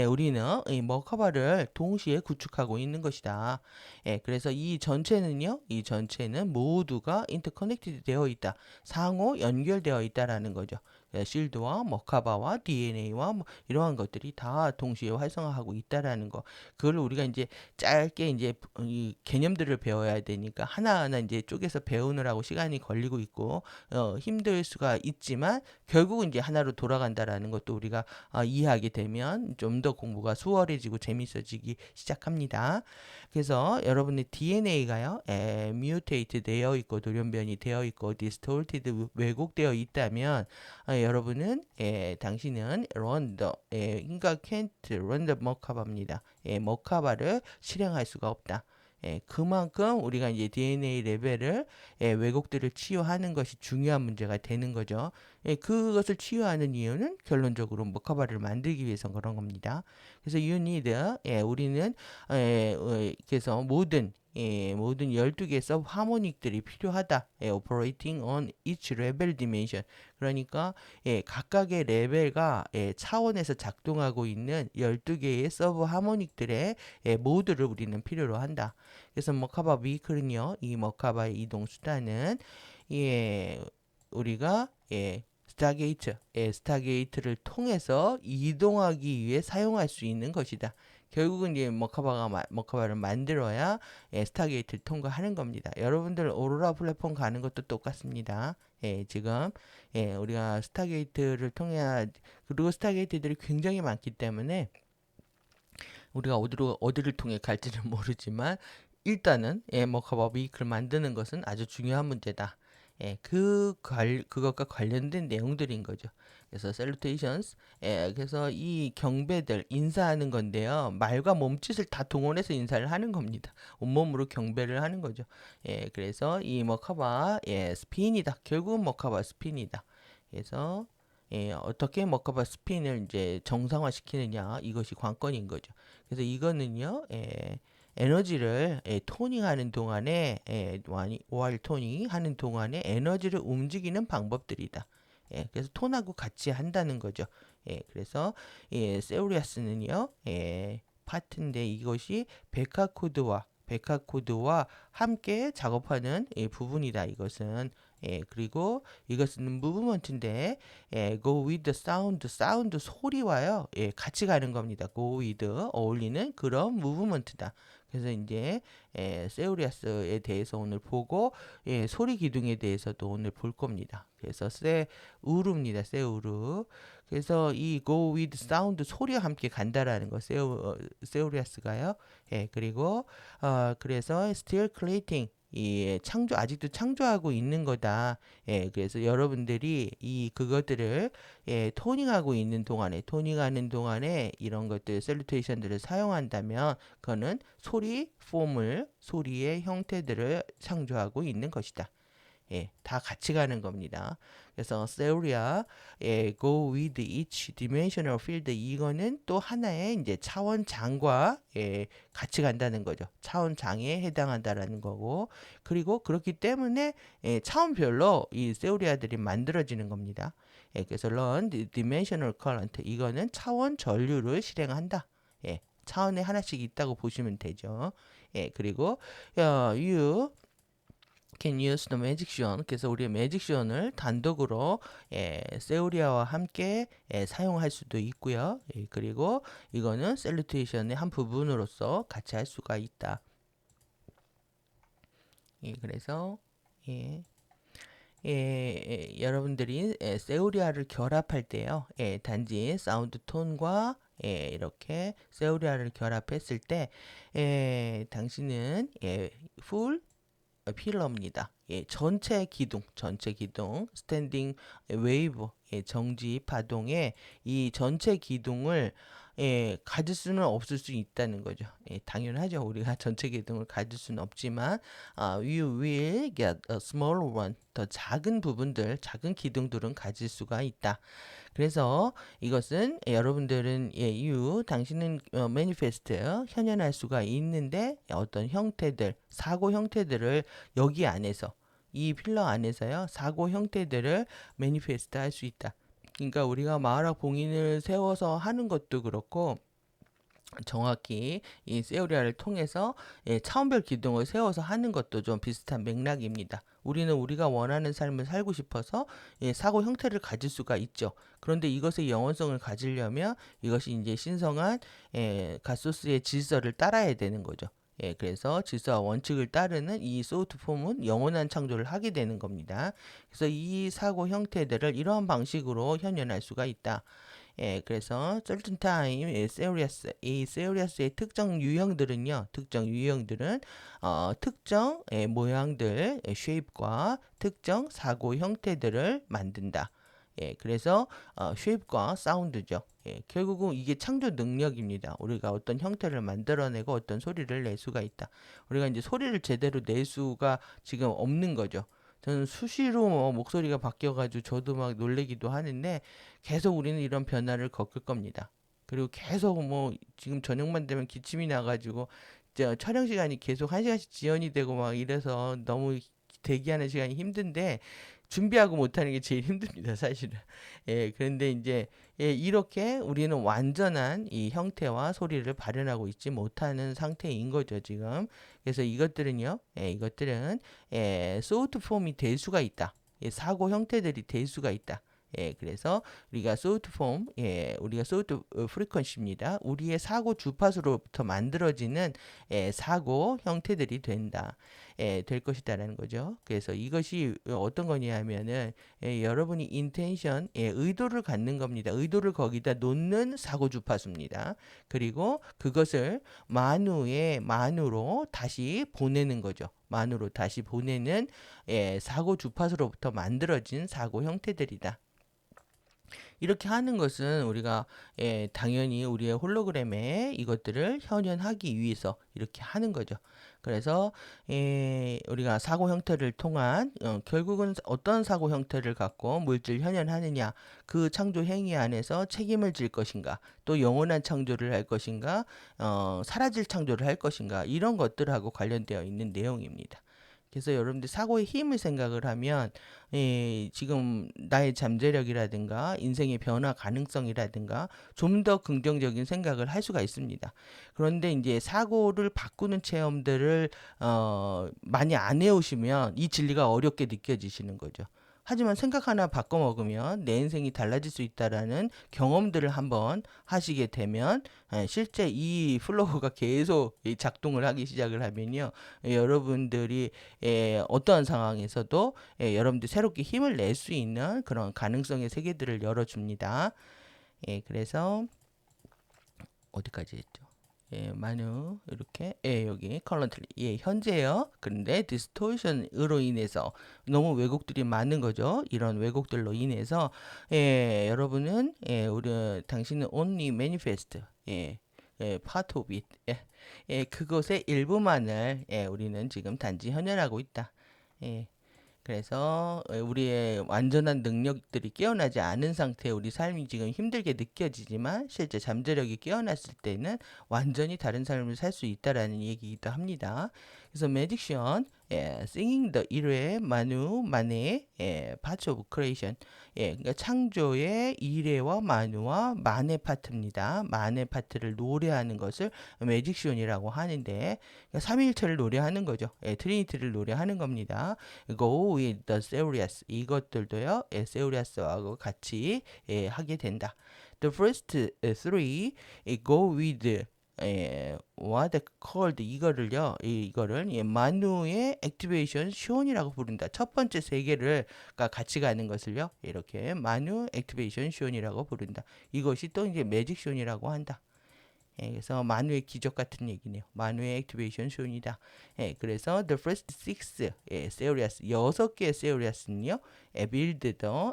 우리는 이 머카바를 동시에 구축하고 있는 것이다. 그래서 이 전체는 모두가 인터커넥티드 되어 있다. 상호 연결되어 있다라는 거죠. 실드와 머카바와 DNA와 뭐 이러한 것들이 다 동시에 활성화하고 있다라는 거. 그걸 우리가 이제 짧게 이제 이 개념들을 배워야 되니까 하나하나 이제 쪼개서 배우느라고 시간이 걸리고 있고 힘들 수가 있지만 결국은 이제 하나로 돌아간다라는 것도 우리가 이해하게 되면 좀 더 공부가 수월해지고 재밌어지기 시작합니다. 그래서 여러분의 DNA가요, 뮤테이트 되어 있고 돌연변이 되어 있고 디스톨티드 왜곡되어 있다면 여러분은 당신은 그러니까 can't run the 머카바입니다. 머카바를 실행할 수가 없다. 그만큼 우리가 이제 DNA 레벨을 왜곡들을 치유하는 것이 중요한 문제가 되는 거죠. 그것을 치유하는 이유는 결론적으로 머카바를 만들기 위해서 그런 겁니다. 그래서 you need, 우리는 그래서 모든 12개의 서브 하모닉들이 필요하다. operating on each level dimension. 그러니까 각각의 레벨과 차원에서 작동하고 있는 12개의 서브 하모닉들의 모드를 우리는 필요로 한다. 그래서 머카바 비클은요, 이 머카바의 이동 수단은 우리가 스타게이트를 통해서 이동하기 위해 사용할 수 있는 것이다. 결국은 이제 머카바를 만들어야 스타게이트를 통과하는 겁니다. 여러분들 오로라 플랫폼 가는 것도 똑같습니다. 지금 우리가 스타게이트를 통해야, 그리고 스타게이트들이 굉장히 많기 때문에 우리가 어디를 통해 갈지는 모르지만 일단은 머카바 비클을 만드는 것은 아주 중요한 문제다. 그것과 관련된 내용들인 거죠. 그래서 salutations, 그래서 이 경배들 인사하는 건데요. 말과 몸짓을 다 동원해서 인사를 하는 겁니다. 온몸으로 경배를 하는 거죠. 그래서 이 머카바 스핀이다. 결국은 머카바 스핀이다. 그래서 어떻게 머카바 스핀을 이제 정상화시키느냐 이것이 관건인 거죠. 그래서 이거는요, 에너지를 토닝하는 동안에 오일 토닝하는 동안에 에너지를 움직이는 방법들이다. 그래서 톤하고 같이 한다는 거죠. 그래서 세우리아스는요, 파트인데 이것이 백화코드와 함께 작업하는 부분이다. 이것은 그리고 이것은 무브먼트인데 go with the 사운드 소리와요 같이 가는 겁니다. go with 어울리는 그런 무브먼트다. 그래서 이제 세우리아스에 대해서 오늘 보고 소리 기둥에 대해서도 오늘 볼 겁니다. 그래서 세우르입니다. 세우르. 그래서 이 go with 사운드 소리와 함께 간다라는 거 세우리아스가요. 그리고 그래서 still creating 아직도 창조하고 있는 거다. 그래서 여러분들이 그것들을 토닝하는 동안에 이런 것들 셀루테이션들을 사용한다면 그거는 소리의 형태들을 창조하고 있는 것이다. 다 같이 가는 겁니다. 그래서 세우리아, go with each dimensional field 이거는 또 하나의 이제 차원장과 같이 간다는 거죠. 차원장에 해당한다라는 거고, 그리고 그렇기 때문에 차원별로 이 세우리아들이 만들어지는 겁니다. 그래서 learn dimensional current 이거는 차원 전류를 실행한다. 차원에 하나씩 있다고 보시면 되죠. 그리고 you can use the magic show. 그래서 우리의 매직 쇼를 단독으로 세우리아와 함께 사용할 수도 있고요. 그리고 이거는 셀루테이션의 한 부분으로서 같이 할 수가 있다. 그래서 여러분들이 세우리아를 결합할 때요. 단지 사운드 톤과 이렇게 세우리아를 결합했을 때 당신은 풀 필러입니다. 전체 기둥, 스탠딩 웨이브, 정지 파동의 이 전체 기둥을 가질 수는 없을 수 있다는 거죠. 당연하죠. 우리가 전체 기둥을 가질 수는 없지만 you will get a smaller one. 더 작은 부분들, 작은 기둥들은 가질 수가 있다. 그래서 이것은 여러분들은 당신은 매니페스트 현현할 수가 있는데 어떤 형태들, 사고 형태들을 여기 안에서 이 필러 안에서요 사고 형태들을 매니페스트 할 수 있다. 그러니까 우리가 마하라 봉인을 세워서 하는 것도 그렇고 정확히 이 세우리아를 통해서 차원별 기둥을 세워서 하는 것도 좀 비슷한 맥락입니다. 우리는 우리가 원하는 삶을 살고 싶어서 사고 형태를 가질 수가 있죠. 그런데 이것의 영원성을 가지려면 이것이 이제 신성한 가소스의 질서를 따라야 되는 거죠. 그래서 질서와 원칙을 따르는 이 소프트 폼은 영원한 창조를 하게 되는 겁니다. 그래서 이 사고 형태들을 이러한 방식으로 현현할 수가 있다. 그래서 certain time 이 세리어스의 특정 유형들은 특정 모양들, shape과 특정 사고 형태들을 만든다. 그래서 shape과 사운드죠. 결국은 이게 창조 능력입니다. 우리가 어떤 형태를 만들어내고 어떤 소리를 낼 수가 있다. 우리가 이제 소리를 제대로 낼 수가 지금 없는 거죠. 저는 수시로 목소리가 바뀌어가지고 저도 막 놀래기도 하는데 계속 우리는 이런 변화를 겪을 겁니다. 그리고 계속 지금 저녁만 되면 기침이 나가지고 촬영 시간이 계속 1시간씩 지연이 되고 막 이래서 너무 대기하는 시간이 힘든데 준비하고 못하는 게 제일 힘듭니다, 사실은. 그런데 이제 이렇게 우리는 완전한 이 형태와 소리를 발현하고 있지 못하는 상태인 거죠, 지금. 그래서 이것들은 소프트 폼이 될 수가 있다. 사고 형태들이 될 수가 있다. 그래서 우리가 소프트 폼, 우리가 소프트 프리퀀시입니다. 우리의 사고 주파수로부터 만들어지는 사고 형태들이 될 것이다라는 거죠. 그래서 이것이 어떤 거냐면은 여러분이 인텐션, 의도를 갖는 겁니다. 의도를 거기다 놓는 사고 주파수입니다. 그리고 그것을 만으로 다시 보내는 거죠. 만으로 다시 보내는 사고 주파수로부터 만들어진 사고 형태들이다. 이렇게 하는 것은 우리가 당연히 우리의 홀로그램에 이것들을 현현하기 위해서 이렇게 하는 거죠. 그래서 우리가 사고 형태를 통한 결국은 어떤 사고 형태를 갖고 물질 현현하느냐, 그 창조 행위 안에서 책임을 질 것인가, 또 영원한 창조를 할 것인가, 사라질 창조를 할 것인가, 이런 것들하고 관련되어 있는 내용입니다. 그래서 여러분들 사고의 힘을 생각을 하면 지금 나의 잠재력이라든가 인생의 변화 가능성이라든가 좀 더 긍정적인 생각을 할 수가 있습니다. 그런데 이제 사고를 바꾸는 체험들을 많이 안 해오시면 이 진리가 어렵게 느껴지시는 거죠. 하지만 생각 하나 바꿔 먹으면 내 인생이 달라질 수 있다라는 경험들을 한번 하시게 되면 실제 이 플로우가 계속 작동을 하기 시작을 하면요. 여러분들이 어떠한 상황에서도 여러분들이 새롭게 힘을 낼 수 있는 그런 가능성의 세계들을 열어줍니다. 그래서 어디까지 했죠? 마누 이렇게 여기 currently 현재요. 그런데 distortion으로 인해서 너무 왜곡들이 많은 거죠. 이런 왜곡들로 인해서 여러분은 우리 당신은 only manifest part of it 그것의 일부만을 우리는 지금 단지 현현하고 있다. 그래서 우리의 완전한 능력들이 깨어나지 않은 상태에 우리 삶이 지금 힘들게 느껴지지만 실제 잠재력이 깨어났을 때는 완전히 다른 삶을 살 수 있다라는 얘기이기도 합니다. 그래서 매직션, singing the 1회 만우 만의 parts of creation, 그러니까 창조의 1회와 만우와 만의 파트입니다. 만의 파트를 노래하는 것을 매직션이라고 하는데 그러니까 삼위일체를 노래하는 거죠. 트리니티를 노래하는 겁니다. Go with the serious 이것들도요. 세우리아스하고 같이 하게 된다. The first three go with what called 이거를 만우의 액티베이션 시온이라고 부른다. 첫 번째 세 개를 같이 가는 것을요. 이렇게 만우 액티베이션 시온이라고 부른다. 이것이 또 이제 매직 시온이라고 한다. 그래서 만우의 기적 같은 얘기네요. 만우의 액티베이션 쇼입니다. 그래서 the first six series 6개의 series는요. build the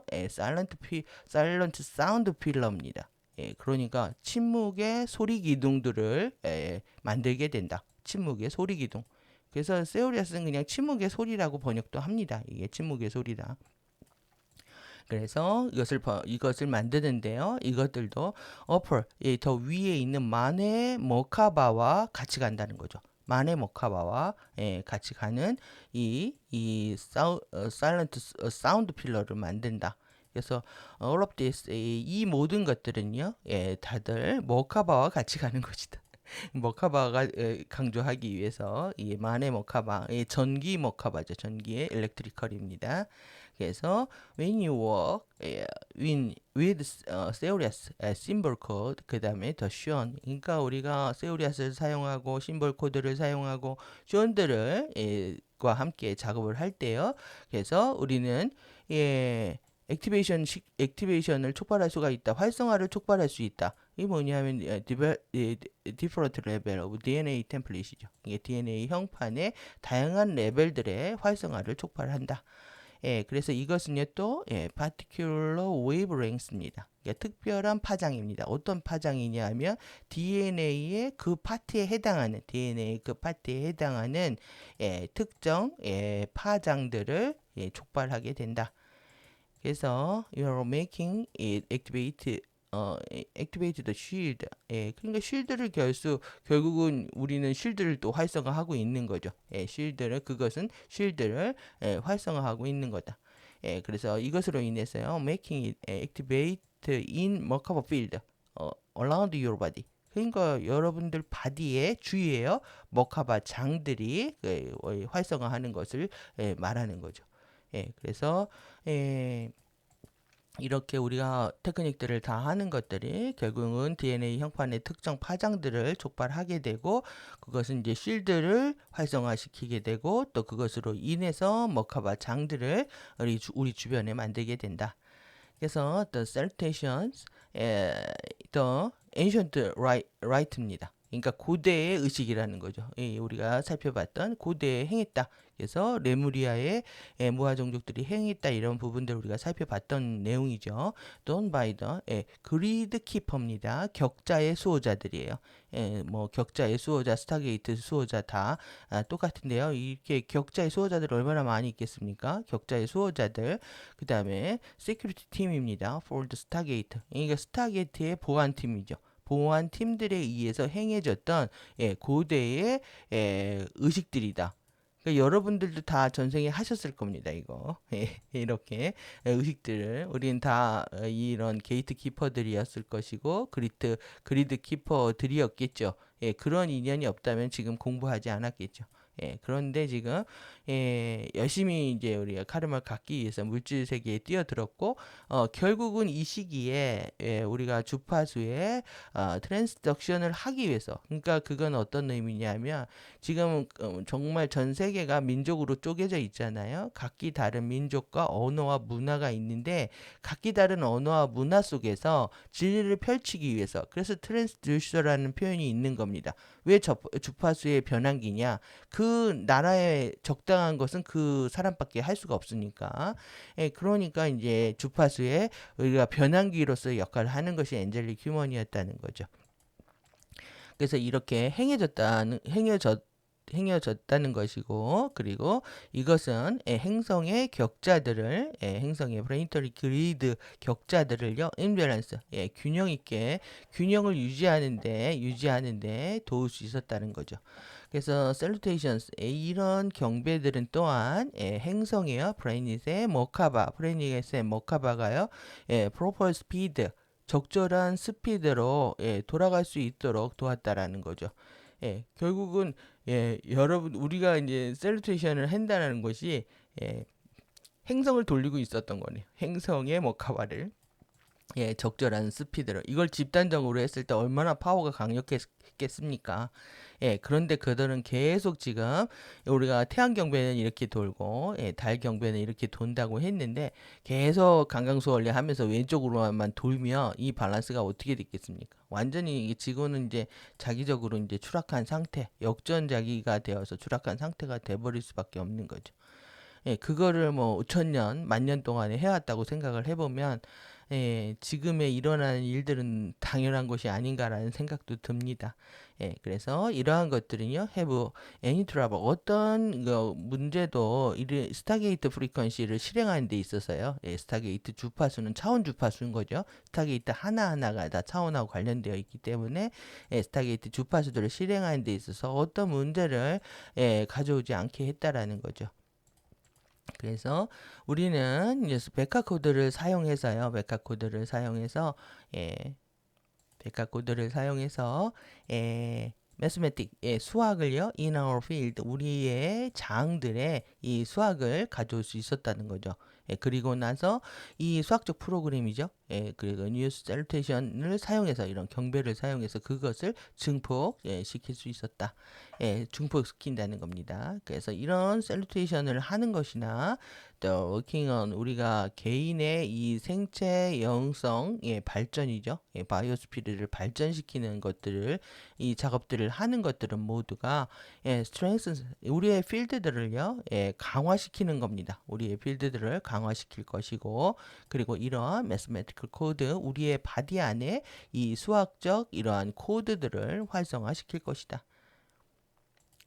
silent sound pillar입니다. 그러니까 침묵의 소리 기둥들을 만들게 된다. 침묵의 소리 기둥. 그래서 series는 그냥 침묵의 소리라고 번역도 합니다. 이게 침묵의 소리다. 그래서 이것을 만드는데요. 이것들도 upper 더 위에 있는 만의 모카바와 같이 간다는 거죠. 만의 모카바와 같이 가는 이 silent sound pillar를 만든다. 그래서 all of this 이 모든 것들은요. 다들 모카바와 같이 가는 것이다. 모카바가 강조하기 위해서 이 만의 모카바, 전기 모카바죠. 전기의 일렉트리컬입니다. 그래서 when you work with serious symbol code 그 다음에 the Sean 그러니까 우리가 serious 사용하고 심볼 코드를 사용하고 Sean들을 과 함께 작업을 할 때요. 그래서 우리는 액티베이션을 촉발할 수가 있다. 활성화를 촉발할 수 있다. 이게 뭐냐면 different level of DNA 템플릿이죠. 이게 DNA 형판의 다양한 레벨들의 활성화를 촉발한다. 그래서 이것은요 또 particular wavelength입니다. 특별한 파장입니다. 어떤 파장이냐면 DNA의 그 파트에 해당하는 특정 파장들을 촉발하게 된다. 그래서 you're making it activate the shield. 그러니까 쉴드를 결국은 우리는 쉴드를 또 활성화하고 있는 거죠. 그것은 쉴드를 활성화하고 있는 거다. 그래서 이것으로 인해서요, making it activate in Merkaba field around your body. 그러니까 여러분들 바디의 주위에요, 머카바 장들이 활성화하는 것을 말하는 거죠. 그래서 이렇게 우리가 테크닉들을 다 하는 것들이 결국은 DNA 형판의 특정 파장들을 촉발하게 되고 그것은 이제 쉴드를 활성화시키게 되고 또 그것으로 인해서 머카바 장들을 우리 주변에 만들게 된다. 그래서 the salutations, the ancient right입니다. 그러니까 고대의 의식이라는 거죠. 우리가 살펴봤던 고대에 행했다. 그래서 레무리아의 무화 종족들이 행했다 이런 부분들 우리가 살펴봤던 내용이죠. 돈 바이더 그리드 키퍼입니다. 격자의 수호자들이에요. 뭐 격자의 수호자, 스타게이트 수호자 다 똑같은데요. 이렇게 격자의 수호자들 얼마나 많이 있겠습니까? 격자의 수호자들. 그 다음에 세큐리티 팀입니다. for the 스타게이트. 이게 스타게이트의 보안팀이죠. 보안 팀들에 의해서 행해졌던 고대의 의식들이다. 그러니까 여러분들도 다 전생에 하셨을 겁니다. 이거 이렇게 의식들을 우리는 다 이런 게이트 키퍼들이었을 것이고 그리드 키퍼들이었겠죠. 그런 인연이 없다면 지금 공부하지 않았겠죠. 그런데 지금 열심히 이제 우리가 카르마를 갖기 위해서 물질 세계에 뛰어들었고 결국은 이 시기에 우리가 주파수의 트랜스덕션을 하기 위해서 그러니까 그건 어떤 의미냐면 지금 정말 전 세계가 민족으로 쪼개져 있잖아요. 각기 다른 민족과 언어와 문화가 있는데 각기 다른 언어와 문화 속에서 진리를 펼치기 위해서 그래서 트랜스듀서라는 표현이 있는 겁니다. 왜 주파수의 변환기냐? 그 나라에 적당한 것은 그 사람밖에 할 수가 없으니까. 그러니까 이제 주파수에 우리가 변환기로서 역할을 하는 것이 엔젤릭 휴먼이었다는 거죠. 그래서 이렇게 행해졌다는 것이고 그리고 이것은 행성의 격자들을 행성의 플래니터리 그리드 격자들을요 인밸런스 균형 있게 균형을 유지하는데 도울 수 있었다는 거죠. 그래서 셀루테이션스 이런 경배들은 또한 행성이요 플래닛의 머카바가요 프로퍼 스피드 적절한 스피드로 돌아갈 수 있도록 도왔다라는 거죠. 결국은 여러분 우리가 이제 셀루테이션을 한다는 것이 행성을 돌리고 있었던 거네요. 행성의 머카바를 적절한 스피드로 이걸 집단적으로 했을 때 얼마나 파워가 강력했겠습니까? 그런데 그들은 계속 지금 우리가 태양 경배는 이렇게 돌고 달 경배는 이렇게 돈다고 했는데 계속 강강수 원리 하면서 왼쪽으로만 돌면 이 밸런스가 어떻게 됐겠습니까? 완전히 지구는 이제 자기적으로 이제 추락한 상태, 역전자기가 되어서 추락한 상태가 돼버릴 수밖에 없는 거죠. 그거를 뭐 5천년, 만년 동안에 해왔다고 생각을 해보면 지금에 일어나는 일들은 당연한 것이 아닌가라는 생각도 듭니다. 그래서 이러한 것들은요, have any trouble 어떤 문제도 스타게이트 프리퀀시를 실행하는 데 있어서요. 스타게이트 주파수는 차원 주파수인 거죠. 스타게이트 하나하나가 다 차원하고 관련되어 있기 때문에 스타게이트 주파수들을 실행하는 데 있어서 어떤 문제를 가져오지 않게 했다라는 거죠. 그래서 우리는 이제 백화 코드를 사용해서요. 백화 코드를 사용해서 매스매틱 수학을요. in our field 우리의 장들의 이 수학을 가져올 수 있었다는 거죠. 그리고 나서 이 수학적 프로그램이죠. 그리고 뉴스 셀루테이션을 사용해서 이런 경배를 사용해서 그것을 증폭 시킬 수 있었다. 증폭시킨다는 겁니다. 그래서 이런 셀루테이션을 하는 것이나 또 working on 우리가 개인의 이 생체 영성의 발전이죠. 바이오스피드를 발전시키는 것들을 이 작업들을 하는 것들은 모두가 strength 우리의 필드들을요 강화시키는 겁니다. 우리의 필드들을 강화시킬 것이고 그리고 이러한 mathematical code 우리의 바디 안에 이 수학적 이러한 코드들을 활성화시킬 것이다.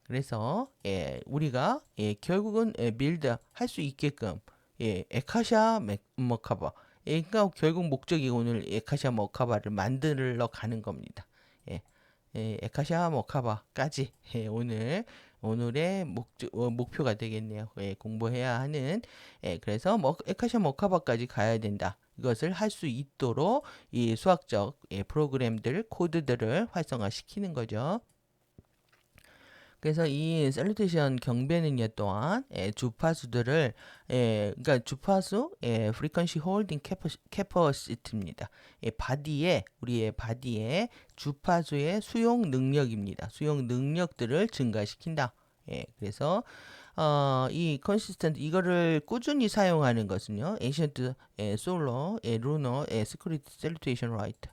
그래서 우리가 결국은 빌드 할 수 있게끔 에카샤 머카바 그러니까 결국 목적이 오늘 에카샤 머카바를 만들러 가는 겁니다. 에카샤 머카바까지 오늘의 목표가 되겠네요. 공부해야 하는 그래서 에카샤 머카바까지 가야 된다. 이것을 할 수 있도록 이 수학적 프로그램들 코드들을 활성화시키는 거죠. 그래서 이 셀루테이션 경배는요 또한 주파수들을 그러니까 주파수 frequency holding capacity입니다. 우리의 바디의 주파수의 수용 능력입니다. 수용 능력들을 증가시킨다. 그래서 이 consistent 이거를 꾸준히 사용하는 것은요 ancient solar lunar security salutation rite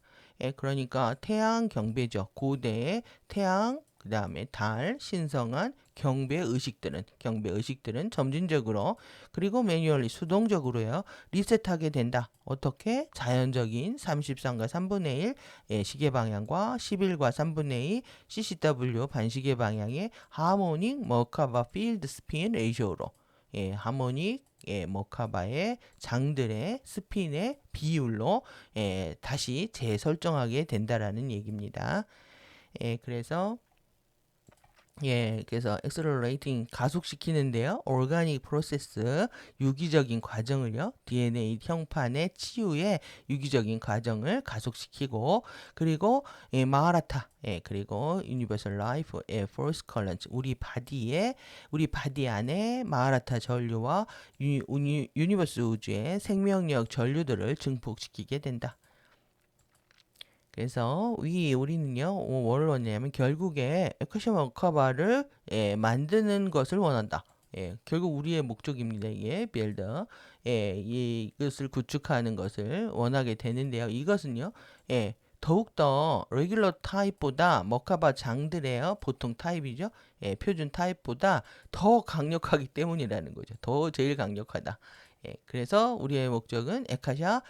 그러니까 태양 경배죠. 고대의 태양 그 다음에 달, 신성한 경배 의식들은 점진적으로 그리고 매뉴얼리 수동적으로요 리셋하게 된다. 어떻게? 자연적인 33과 3분의 1 시계 방향과 11과 3분의 2 CCW 반시계 방향의 하모닉 머카바 필드 스핀 레이쇼로 하모닉 머카바의 장들의 스핀의 비율로 다시 재설정하게 된다라는 얘기입니다. 그래서 그래서 accelerating 가속시키는데요. organic process 유기적인 과정을요. DNA 형판의 치유의 유기적인 과정을 가속시키고 그리고 마하라타 그리고 universal life force current 우리 바디 안에 마하라타 전류와 유니버스 우주의 생명력 전류들을 증폭시키게 된다. 그래서 우리는요 뭘 원하냐면 결국에 에카시마 워카바를 만드는 것을 원한다. 결국 우리의 목적입니다. 이게 빌더 이것을 구축하는 것을 원하게 되는데요. 이것은요 더욱더 레귤러 타입보다 머카바 장들의 보통 타입이죠. 표준 타입보다 더 강력하기 때문이라는 거죠. 더 제일 강력하다. 그래서 우리의 목적은 에카샤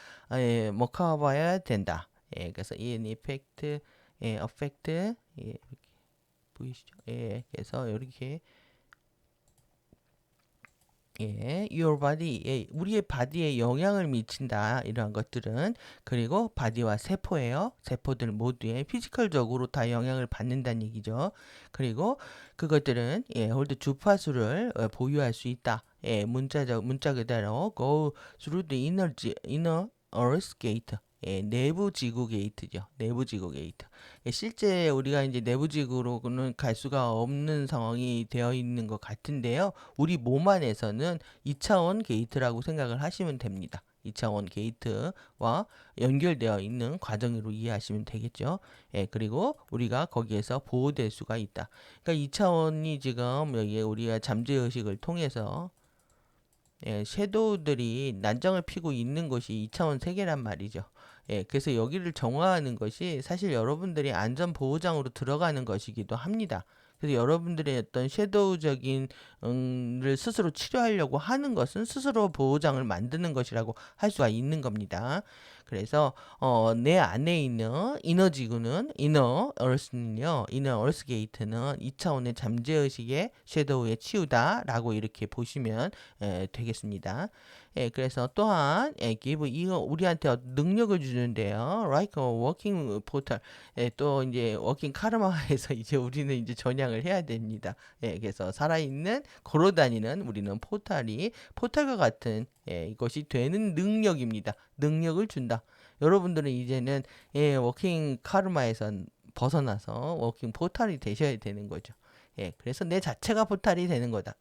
머카바여야 된다. 그래서 in effect, affect, 이렇게 보이시죠? 그래서 이렇게 your body, 우리의 바디에 영향을 미친다. 이러한 것들은 그리고 바디와 세포예요. 세포들 모두에 피지컬적으로 다 영향을 받는다는 얘기죠. 그리고 그것들은 홀드 주파수를 보유할 수 있다. 문자 그대로 go through the inner earth gate. 내부 지구 게이트죠. 내부 지구 게이트. 실제 우리가 이제 내부 지구로는 갈 수가 없는 상황이 되어 있는 것 같은데요. 우리 몸 안에서는 2차원 게이트라고 생각을 하시면 됩니다. 2차원 게이트와 연결되어 있는 과정으로 이해하시면 되겠죠. 그리고 우리가 거기에서 보호될 수가 있다. 그러니까 2차원이 지금 여기에 우리가 잠재의식을 통해서 섀도우들이 난장을 피고 있는 곳이 2차원 세계란 말이죠. 그래서 여기를 정화하는 것이 사실 여러분들이 안전보호장으로 들어가는 것이기도 합니다. 그래서 여러분들의 어떤 섀도우적인 를 스스로 치료하려고 하는 것은 스스로 보호장을 만드는 것이라고 할 수가 있는 겁니다. 그래서 내 안에 있는 이너 얼스 게이트는 2차원의 잠재의식의 섀도우의 치유다라고 이렇게 보시면 되겠습니다. 그래서 또한 give 이거 우리한테 능력을 주는데요. like a working portal. 또 이제 워킹 카르마에서 이제 우리는 이제 전향을 해야 됩니다. 그래서 살아있는 걸어다니는 우리는 포탈과 같은 이것이 되는 능력입니다. 능력을 준다. 여러분들은 이제는 워킹 카르마에서 벗어나서 워킹 포탈이 되셔야 되는 거죠. 그래서 내 자체가 포탈이 되는 거다.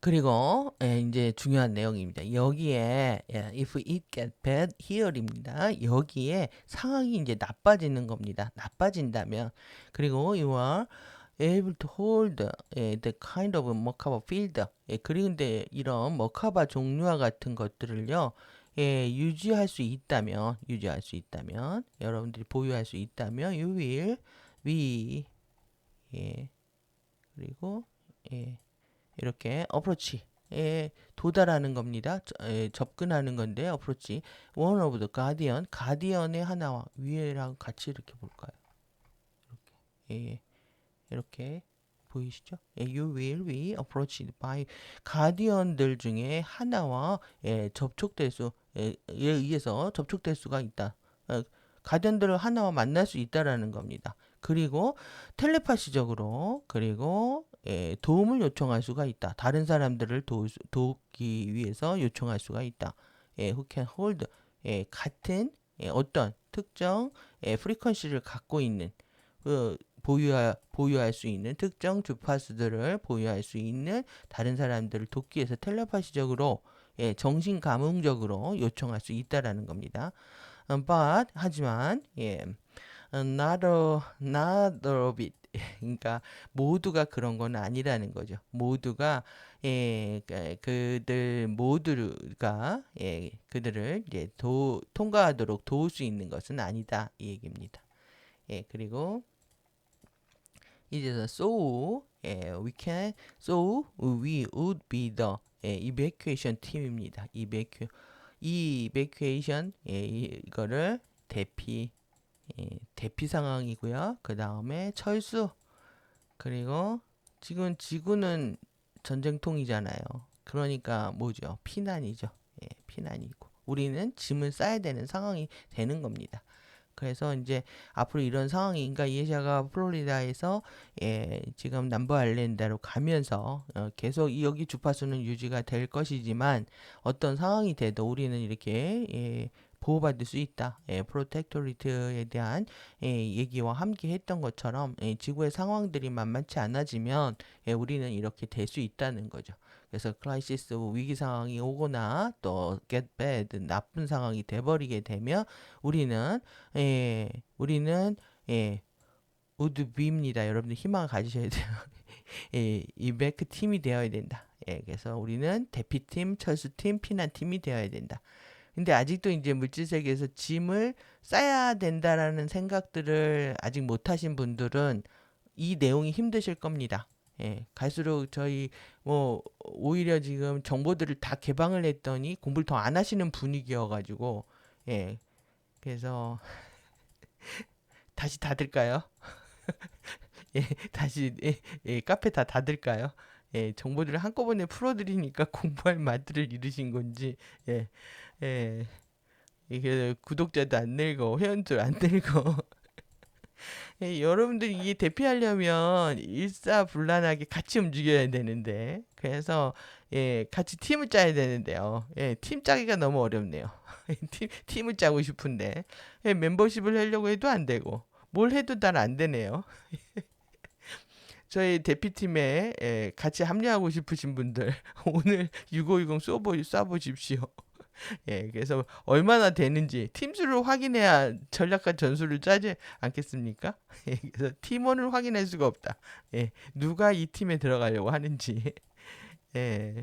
그리고 이제 중요한 내용입니다. 여기에 if it get bad here입니다. 여기에 상황이 이제 나빠지는 겁니다. 나빠진다면 그리고 you are able to hold the kind of 머카바 field 그런데 이런 머카바 종류와 같은 것들을요 유지할 수 있다면 여러분들이 보유할 수 있다면 you will be 그리고 이렇게 어프로치에 도달하는 겁니다. 접근하는 건데 어프로치 one of the 가디언의 하나와 위에랑 같이 이렇게 볼까요? 이렇게 보이시죠? You will be approached by 가디언들 중에 하나와 접촉될 수에 의해서 접촉될 수가 있다. 가디언들을 하나와 만날 수 있다라는 겁니다. 그리고 텔레파시적으로 그리고 도움을 요청할 수가 있다. 다른 사람들을 돕기 위해서 요청할 수가 있다. who can hold 같은 어떤 특정 프리퀀시를 갖고 있는 보유할 수 있는 특정 주파수들을 보유할 수 있는 다른 사람들을 돕기 위해서 텔레파시적으로 정신 감흥적으로 요청할 수 있다라는 겁니다. but 하지만 not a bit 그러니까 모두가 그런 건 아니라는 거죠. 모두가 그들 모두가 그들을 이제 통과하도록 도울 수 있는 것은 아니다 이 얘기입니다. 그리고 이제서 so we would be the evacuation team입니다. 이 evacuation 이거를 대피 상황이고요. 그 다음에 철수. 그리고 지금 지구는 전쟁통이잖아요. 그러니까 뭐죠? 피난이죠. 피난이고. 우리는 짐을 싸야 되는 상황이 되는 겁니다. 그래서 이제 앞으로 이런 상황이, 그러니까 이시아가 플로리다에서 지금 남부 아일랜드로 가면서 계속 여기 주파수는 유지가 될 것이지만 어떤 상황이 돼도 우리는 이렇게 보호받을 수 있다. 프로텍토리트에 대한 얘기와 함께 했던 것처럼 지구의 상황들이 만만치 않아지면 우리는 이렇게 될 수 있다는 거죠. 그래서 크라이시스 위기 상황이 오거나 또 get bad 나쁜 상황이 돼버리게 되면 우리는 would be입니다. 여러분들 희망을 가지셔야 돼요. 이베크 팀이 되어야 된다. 그래서 우리는 대피팀, 철수팀, 피난팀이 되어야 된다. 근데 아직도 이제 물질 세계에서 짐을 싸야 된다라는 생각들을 아직 못 하신 분들은 이 내용이 힘드실 겁니다. 갈수록 저희 뭐 오히려 지금 정보들을 다 개방을 했더니 공부를 더 안 하시는 분위기여가지고 그래서 다시 닫을까요? 다시 카페 다 닫을까요? 정보들을 한꺼번에 풀어드리니까 공부할 맛들을 잃으신 건지 이게 구독자도 안 늘고 회원도 안 늘고 여러분들이 이게 대피하려면 일사불란하게 같이 움직여야 되는데 그래서 같이 팀을 짜야 되는데요. 팀 짜기가 너무 어렵네요. 팀을 짜고 싶은데 멤버십을 하려고 해도 안 되고 뭘 해도 잘 안 되네요. 저희 대피팀에 같이 합류하고 싶으신 분들 오늘 6520 쏴보십시오. 그래서 얼마나 되는지 팀수를 확인해야 전략과 전술을 짜지 않겠습니까? 그래서 팀원을 확인할 수가 없다. 누가 이 팀에 들어가려고 하는지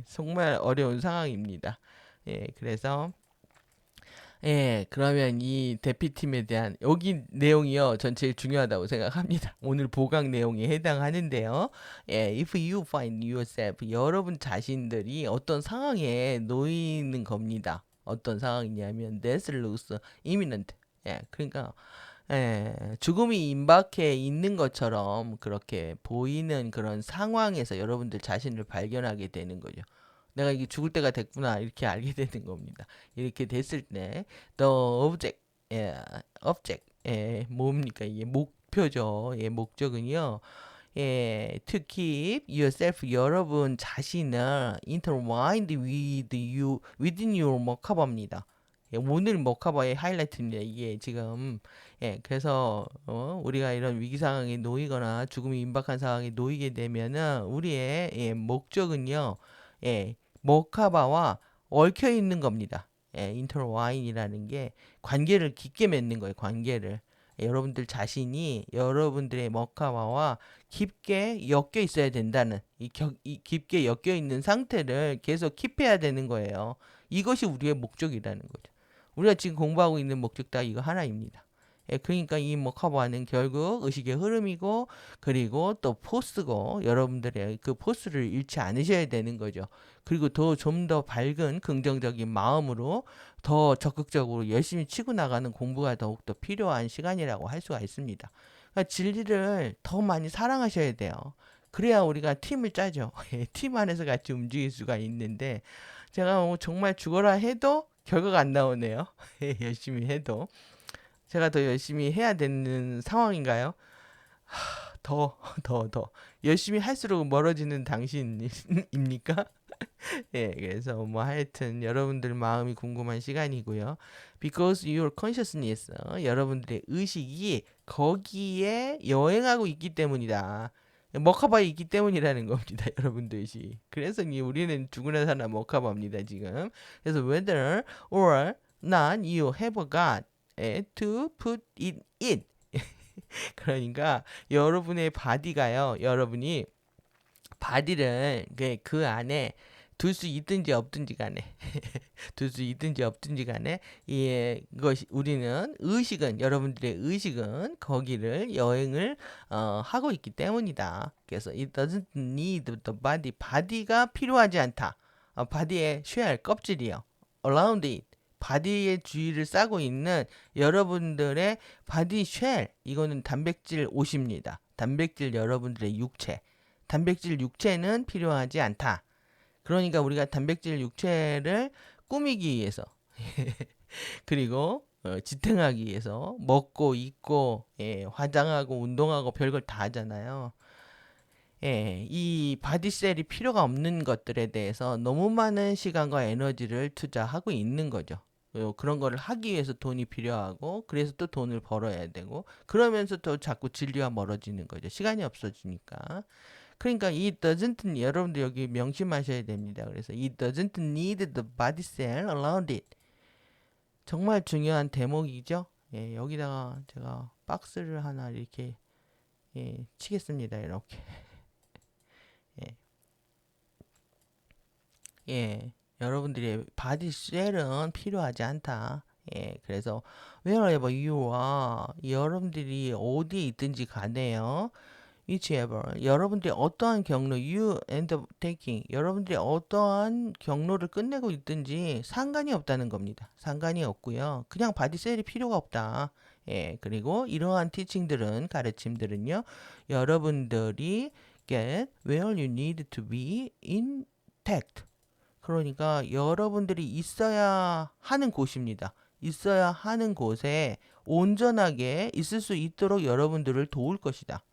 정말 어려운 상황입니다. 그래서 그러면 이 대피팀에 대한 여기 내용이요. 전 제일 중요하다고 생각합니다. 오늘 보강 내용에 해당하는데요. if you find yourself, 여러분 자신들이 어떤 상황에 놓이는 겁니다. 어떤 상황이냐면 death looks imminent. 그러니까 죽음이 임박해 있는 것처럼 그렇게 보이는 그런 상황에서 여러분들 자신을 발견하게 되는 거죠. 내가 이게 죽을 때가 됐구나 이렇게 알게 되는 겁니다. 이렇게 됐을 때 the object 뭡니까 이게 목표죠. 목적은요. to keep yourself 여러분 자신을 intertwined within your 머카바입니다. 오늘 머카바의 하이라이트입니다. 이게 지금 그래서 우리가 이런 위기 상황에 놓이거나 죽음이 임박한 상황에 놓이게 되면은 우리의 목적은요. 머카바와 얽혀 있는 겁니다. 인터와인이라는 게 관계를 깊게 맺는 거예요. 관계를. 여러분들 자신이 여러분들의 머카바와 깊게 엮여 있어야 된다는 이 깊게 엮여 있는 상태를 계속 킵해야 되는 거예요. 이것이 우리의 목적이라는 거죠. 우리가 지금 공부하고 있는 목적 다 이거 하나입니다. 그러니까 이 머카바는 결국 의식의 흐름이고 그리고 또 포스고 여러분들의 그 포스를 잃지 않으셔야 되는 거죠. 그리고 좀 더 밝은 긍정적인 마음으로 더 적극적으로 열심히 치고 나가는 공부가 더욱더 필요한 시간이라고 할 수가 있습니다. 그러니까 진리를 더 많이 사랑하셔야 돼요. 그래야 우리가 팀을 짜죠. 팀 안에서 같이 움직일 수가 있는데 제가 정말 죽어라 해도 결과가 안 나오네요. 열심히 해도. 제가 더 열심히 해야 되는 상황인가요? 더 열심히 할수록 멀어지는 당신입니까? 그래서 뭐 하여튼 여러분들 마음이 궁금한 시간이고요. Because your consciousness, 여러분들의 의식이 거기에 여행하고 있기 때문이다. 머카바에 있기 때문이라는 겁니다. 여러분들 의식. 그래서 우리는 죽으나 사나 머카바입니다. 지금. 그래서 whether or not you have got to put it in. 그러니까 여러분의 바디가요. 여러분이 바디를 그 안에 둘 수 있든지 없든지 간에 둘 수 있든지 없든지 간에 예, 그것이 우리는 의식은 여러분들의 의식은 거기를 여행을 하고 있기 때문이다. 그래서 it doesn't need the body. 바디가 필요하지 않다. 바디의 쉘 껍질이요. around it. 바디의 주위를 싸고 있는 여러분들의 바디 쉘 이거는 단백질 옷입니다. 단백질 여러분들의 육체. 단백질 육체는 필요하지 않다. 그러니까 우리가 단백질 육체를 꾸미기 위해서 그리고 지탱하기 위해서 먹고 입고 예, 화장하고 운동하고 별걸 다 하잖아요. 예, 이 바디셀이 필요가 없는 것들에 대해서 너무 많은 시간과 에너지를 투자하고 있는 거죠. 그런 거를 하기 위해서 돈이 필요하고 그래서 또 돈을 벌어야 되고 그러면서 또 자꾸 진리와 멀어지는 거죠. 시간이 없어지니까. 그러니까 it doesn't 여러분들 여기 명심하셔야 됩니다. 그래서 it doesn't need the body cell around it. 정말 중요한 대목이죠. 예, 여기다가 제가 박스를 하나 이렇게 예, 치겠습니다. 이렇게. 예. 예. 여러분들의 바디 셀은 필요하지 않다. 예. 그래서 wherever you are 여러분들이 어디에 있든지 간에요. whichever 여러분들이 어떠한 경로 you end up taking 여러분들이 어떠한 경로를 끝내고 있든지 상관이 없다는 겁니다. 상관이 없고요. 그냥 바디셀이 필요가 없다. 예, 그리고 이러한 티칭들은 가르침들은요. 여러분들이 get where you need to be intact 그러니까 여러분들이 있어야 하는 곳입니다. 있어야 하는 곳에 온전하게 있을 수 있도록 여러분들을 도울 것이다.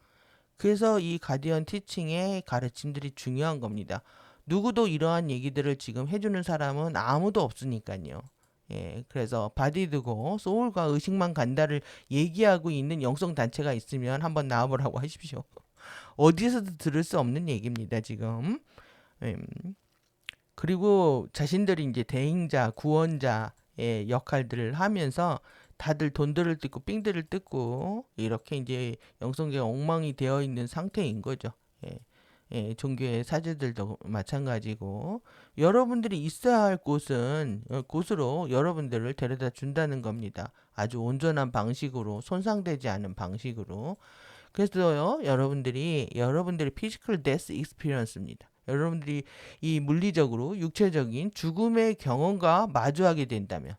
그래서 이 가디언 티칭의 가르침들이 중요한 겁니다. 누구도 이러한 얘기들을 지금 해주는 사람은 아무도 없으니까요. 예, 그래서 바디드고 소울과 의식만 간다를 얘기하고 있는 영성 단체가 있으면 한번 나와보라고 하십시오. 어디에서도 들을 수 없는 얘기입니다, 지금. 그리고 자신들이 이제 대행자, 구원자의 역할들을 하면서 다들 돈들을 뜯고 삥들을 뜯고 이렇게 이제 영성계가 엉망이 되어 있는 상태인 거죠. 예. 예, 종교의 사제들도 마찬가지고 여러분들이 있어야 할 곳은 곳으로 여러분들을 데려다 준다는 겁니다. 아주 온전한 방식으로 손상되지 않은 방식으로. 그래서요, 여러분들이 피지컬 데스 익스피리언스입니다. 여러분들이 이 물리적으로 육체적인 죽음의 경험과 마주하게 된다면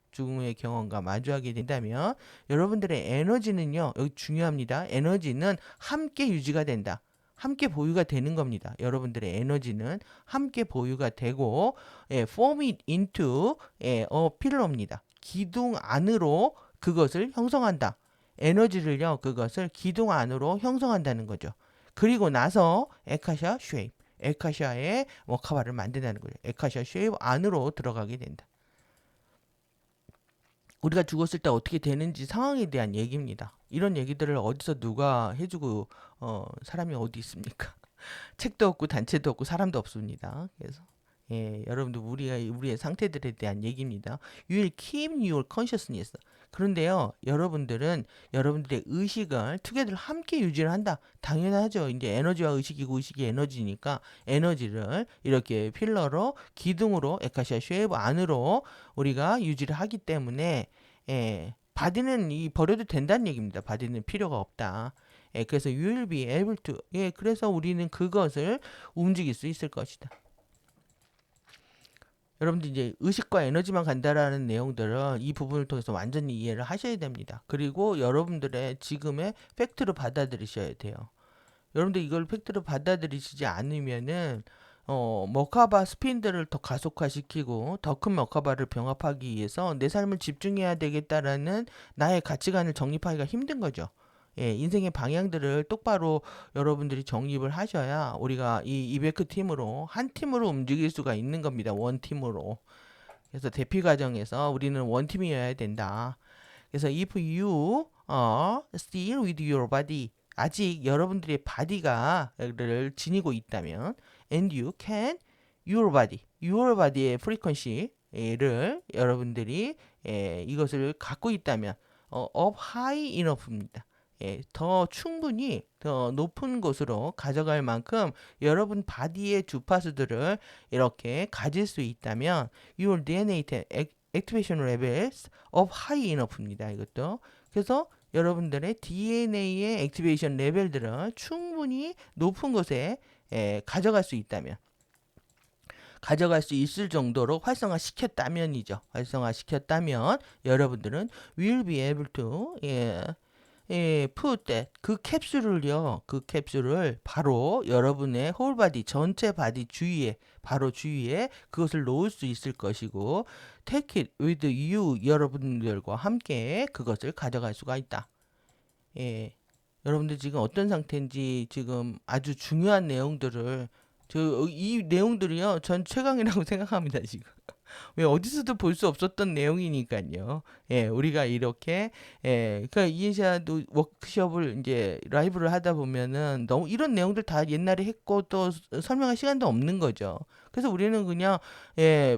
여러분들의 에너지는요. 여기 중요합니다. 에너지는 함께 유지가 된다. 함께 보유가 되는 겁니다. 여러분들의 에너지는 함께 보유가 되고 form it into a pillar입니다. 기둥 안으로 그것을 형성한다. 에너지를요. 그것을 기둥 안으로 형성한다는 거죠. 그리고 나서 에카샤 쉐입 에카샤의 워카바를 만든다는 거예요. 에카샤 쉐입 안으로 들어가게 된다. 우리가 죽었을 때 어떻게 되는지 상황에 대한 얘기입니다. 이런 얘기들을 어디서 누가 해주고 사람이 어디 있습니까? 책도 없고 단체도 없고 사람도 없습니다. 그래서 예, 여러분들 우리의 상태들에 대한 얘기입니다. You will keep your consciousness. 그런데요, 여러분들의 의식을 투게들 함께 유지를 한다. 당연하죠. 이제 에너지와 의식이고 의식이 에너지니까 에너지를 이렇게 필러로 기둥으로 에카시아 쉐이브 안으로 우리가 유지를 하기 때문에 바디는 버려도 된다는 얘기입니다. 바디는 필요가 없다. 그래서 you will be able to 그래서 우리는 그것을 움직일 수 있을 것이다. 여러분들 이제 의식과 에너지만 간다라는 내용들은 이 부분을 통해서 완전히 이해를 하셔야 됩니다. 그리고 여러분들의 지금의 팩트로 받아들이셔야 돼요. 여러분들 이걸 팩트로 받아들이시지 않으면은 머카바 스핀들을 더 가속화시키고 더 큰 머카바를 병합하기 위해서 내 삶을 집중해야 되겠다라는 나의 가치관을 정립하기가 힘든 거죠. 예, 인생의 방향들을 똑바로 여러분들이 정립을 하셔야 우리가 이 이베크 팀으로 한 팀으로 움직일 수가 있는 겁니다. 원 팀으로. 그래서 대피 과정에서 우리는 원 팀이어야 된다. 그래서 if you are still with your body 아직 여러분들의 바디가를 지니고 있다면 and you can your body의 frequency를 여러분들이 이것을 갖고 있다면 up high enough입니다. 더 충분히 더 높은 곳으로 가져갈 만큼 여러분 바디의 주파수들을 이렇게 가질 수 있다면 your DNA activation levels of high enough입니다. 이것도. 그래서 여러분들의 DNA의 액티베이션 레벨들을 충분히 높은 곳에 가져갈 수 있다면, 가져갈 수 있을 정도로 활성화시켰다면이죠. 활성화시켰다면 여러분들은 will be able to put that 그 캡슐을요. 그 캡슐을 바로 여러분의 홀 바디 전체 바디 주위에 바로 주위에 그것을 놓을 수 있을 것이고 take it with you 여러분들과 함께 그것을 가져갈 수가 있다. 여러분들 지금 어떤 상태인지 지금 아주 중요한 내용들을 이 내용들이요. 전 최강이라고 생각합니다, 지금. 왜 어디서도 볼 수 없었던 내용이니까요. 우리가 이렇게, 그러니까 이해샤도 워크숍을 이제 라이브를 하다 보면은 너무 이런 내용들 다 옛날에 했고 또 설명할 시간도 없는 거죠. 그래서 우리는 그냥,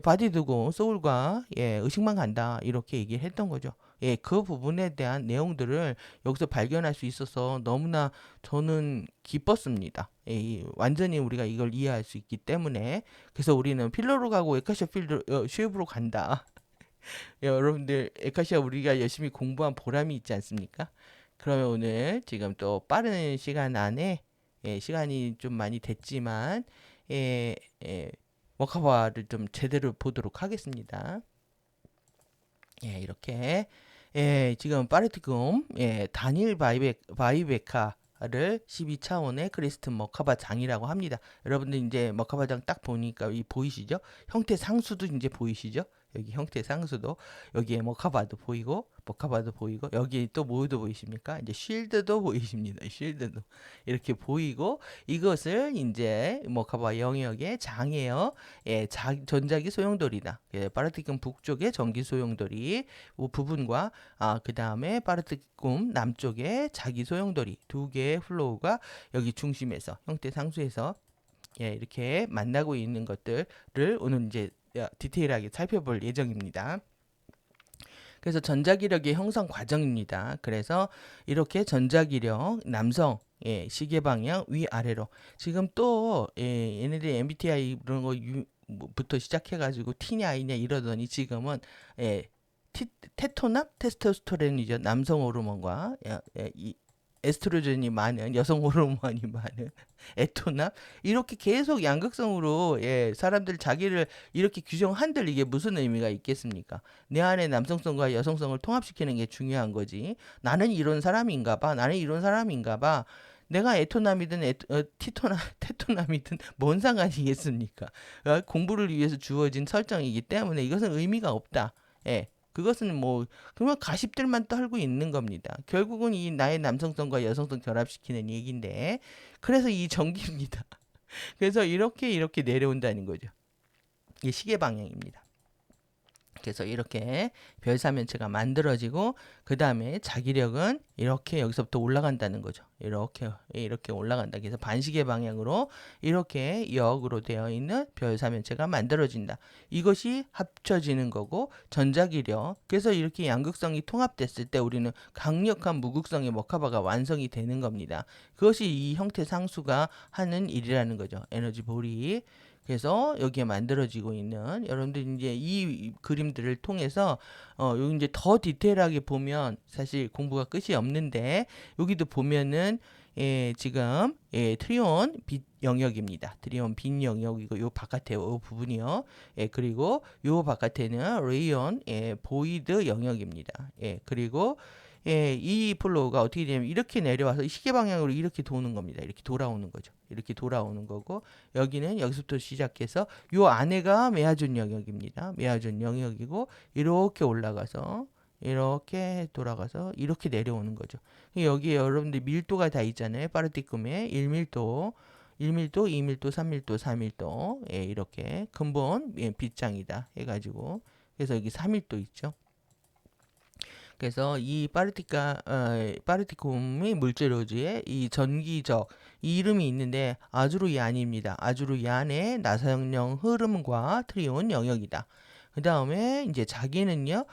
바디 두고 소울과, 의식만 간다. 이렇게 얘기를 했던 거죠. 그 부분에 대한 내용들을 여기서 발견할 수 있어서 너무나 저는 기뻤습니다. 완전히 우리가 이걸 이해할 수 있기 때문에 그래서 우리는 필러로 가고 에카시아 필드 쉐입으로 간다. 여러분들 에카시아 우리가 열심히 공부한 보람이 있지 않습니까? 그러면 오늘 지금 또 빠른 시간 안에 시간이 좀 많이 됐지만 머카바를 좀 제대로 보도록 하겠습니다. 이렇게 지금 파르티쿰 다닐 바이베카를 12차원의 크리스트 머카바 장이라고 합니다. 여러분들 이제 머카바 장 딱 보니까 이 보이시죠? 형태 상수도 이제 보이시죠? 여기 형태 상수도 여기에 머카바도 보이고 머카바도 보이고 여기 또 뭐도 보이십니까? 이제 쉴드도 보이십니다. 쉴드도 이렇게 보이고 이것을 이제 머카바 영역의 장이에요. 전자기 소용돌이다. 파르티쿰 북쪽의 전기 소용돌이 부분과 그 다음에 파르티쿰 남쪽의 자기 소용돌이 두 개의 플로우가 여기 중심에서 형태 상수에서 이렇게 만나고 있는 것들을 오늘 이제 디테일하게 살펴볼 예정입니다. 그래서 전자기력의 형성 과정입니다. 그래서 이렇게 전자기력 남성 시계 방향 위아래로 지금 또 얘네들 MBTI 이런 거부터 시작해가지고 T냐 I냐 이러더니 지금은 테토남 테스토스테론이죠. 남성 호르몬과 에스트로겐이 많은 여성 호르몬이 많은 에토남 이렇게 계속 양극성으로 사람들 자기를 이렇게 규정한들 이게 무슨 의미가 있겠습니까? 내 안에 남성성과 여성성을 통합시키는 게 중요한 거지. 나는 이런 사람인가 봐. 나는 이런 사람인가 봐. 내가 에토남이든 테토남이든 뭔 상관이겠습니까? 공부를 위해서 주어진 설정이기 때문에 이것은 의미가 없다. 그것은 뭐 그러면 가십들만 떨고 있는 겁니다. 결국은 이 나의 남성성과 여성성 결합시키는 얘기인데 그래서 이 전기입니다. 그래서 이렇게 내려온다는 거죠. 이게 시계 방향입니다. 그래서 이렇게 별사면체가 만들어지고 그 다음에 자기력은 이렇게 여기서부터 올라간다는 거죠. 이렇게 올라간다. 그래서 반시계 방향으로 이렇게 역으로 되어 있는 별사면체가 만들어진다. 이것이 합쳐지는 거고 전자기력. 그래서 이렇게 양극성이 통합됐을 때 우리는 강력한 무극성의 머카바가 완성이 되는 겁니다. 그것이 이 형태 상수가 하는 일이라는 거죠. 에너지 볼이. 그래서 여기에 만들어지고 있는 여러분들 이제 이 그림들을 통해서 여기 이제 더 디테일하게 보면 사실 공부가 끝이 없는데 여기도 보면은 지금 트리온 빛 영역입니다. 트리온 빛 영역이고 요 바깥에 요 부분이요. 그리고 요 바깥에는 레이온 보이드 영역입니다. 그리고 이 플로우가 어떻게 되냐면 이렇게 내려와서 시계 방향으로 이렇게 도는 겁니다. 이렇게 돌아오는 거죠. 이렇게 돌아오는 거고 여기는 여기서부터 시작해서 요 안에가 메아존 영역입니다. 메아존 영역이고 이렇게 올라가서 이렇게 돌아가서 이렇게 내려오는 거죠. 여기에 여러분들 밀도가 다 있잖아요. 파르티쿰에 1밀도, 1밀도, 2밀도, 3밀도, 4밀도 이렇게 근본 빗장이다 해가지고 그래서 여기 4밀도 있죠. 그래서 이 파르티쿰의 물질로즈의 이 전기적 이 이름이 있는데 아주르얀입니다. 아주르얀의 나사형령 흐름과 트리온 영역이다. 그 다음에 이제 자기는요,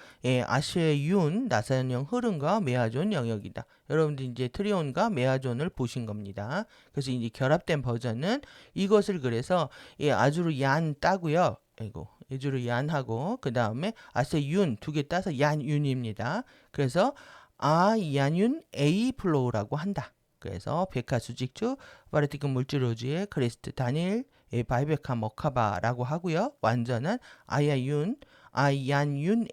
아시의 윤, 나사형 흐름과 메아존 영역이다. 여러분들 이제 트리온과 메아존을 보신 겁니다. 그래서 이제 결합된 버전은 이것을 그래서 아주르 얀 따고요. 아이고, 아주르 얀하고 그 다음에 아시의 윤 두 개 따서 얀윤입니다. 그래서 얀윤 A 플로우라고 한다. 그래서 베카 수직주, 바르티크 물질로지의 크리스트 단일, 바이베카 머카바라고 하고요. 완전한 아얀윤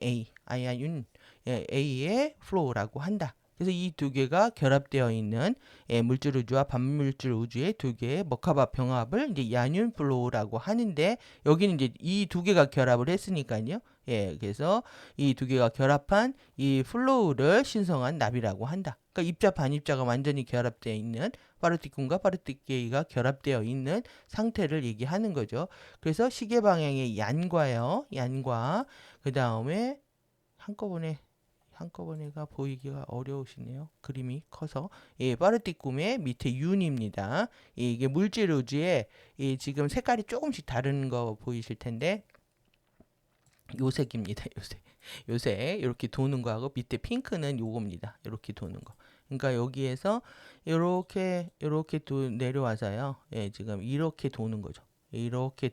A, 아얀윤 A의 플로우라고 한다. 그래서 이 두 개가 결합되어 있는 물질 우주와 반물질 우주의 두 개의 머카바 병합을 이제 얀윤 플로우라고 하는데 여기는 이제 이 두 개가 결합을 했으니까요. 그래서 이 두 개가 결합한 이 플로우를 신성한 납이라고 한다. 그러니까 입자 반입자가 완전히 결합되어 있는 파르티클과 파르티클가 결합되어 있는 상태를 얘기하는 거죠. 그래서 시계 방향의 얀과요. 얀과 그 다음에 한꺼번에가 보이기가 어려우시네요. 그림이 커서. 파르티쿰의 밑에 윤입니다. 이게 물질 우주에 지금 색깔이 조금씩 다른 거 보이실 텐데 요색입니다. 요색 이렇게 도는 거하고 밑에 핑크는 요겁니다. 이렇게 도는 거. 그러니까 여기에서 이렇게 또 내려와서요. 지금 이렇게 도는 거죠. 이렇게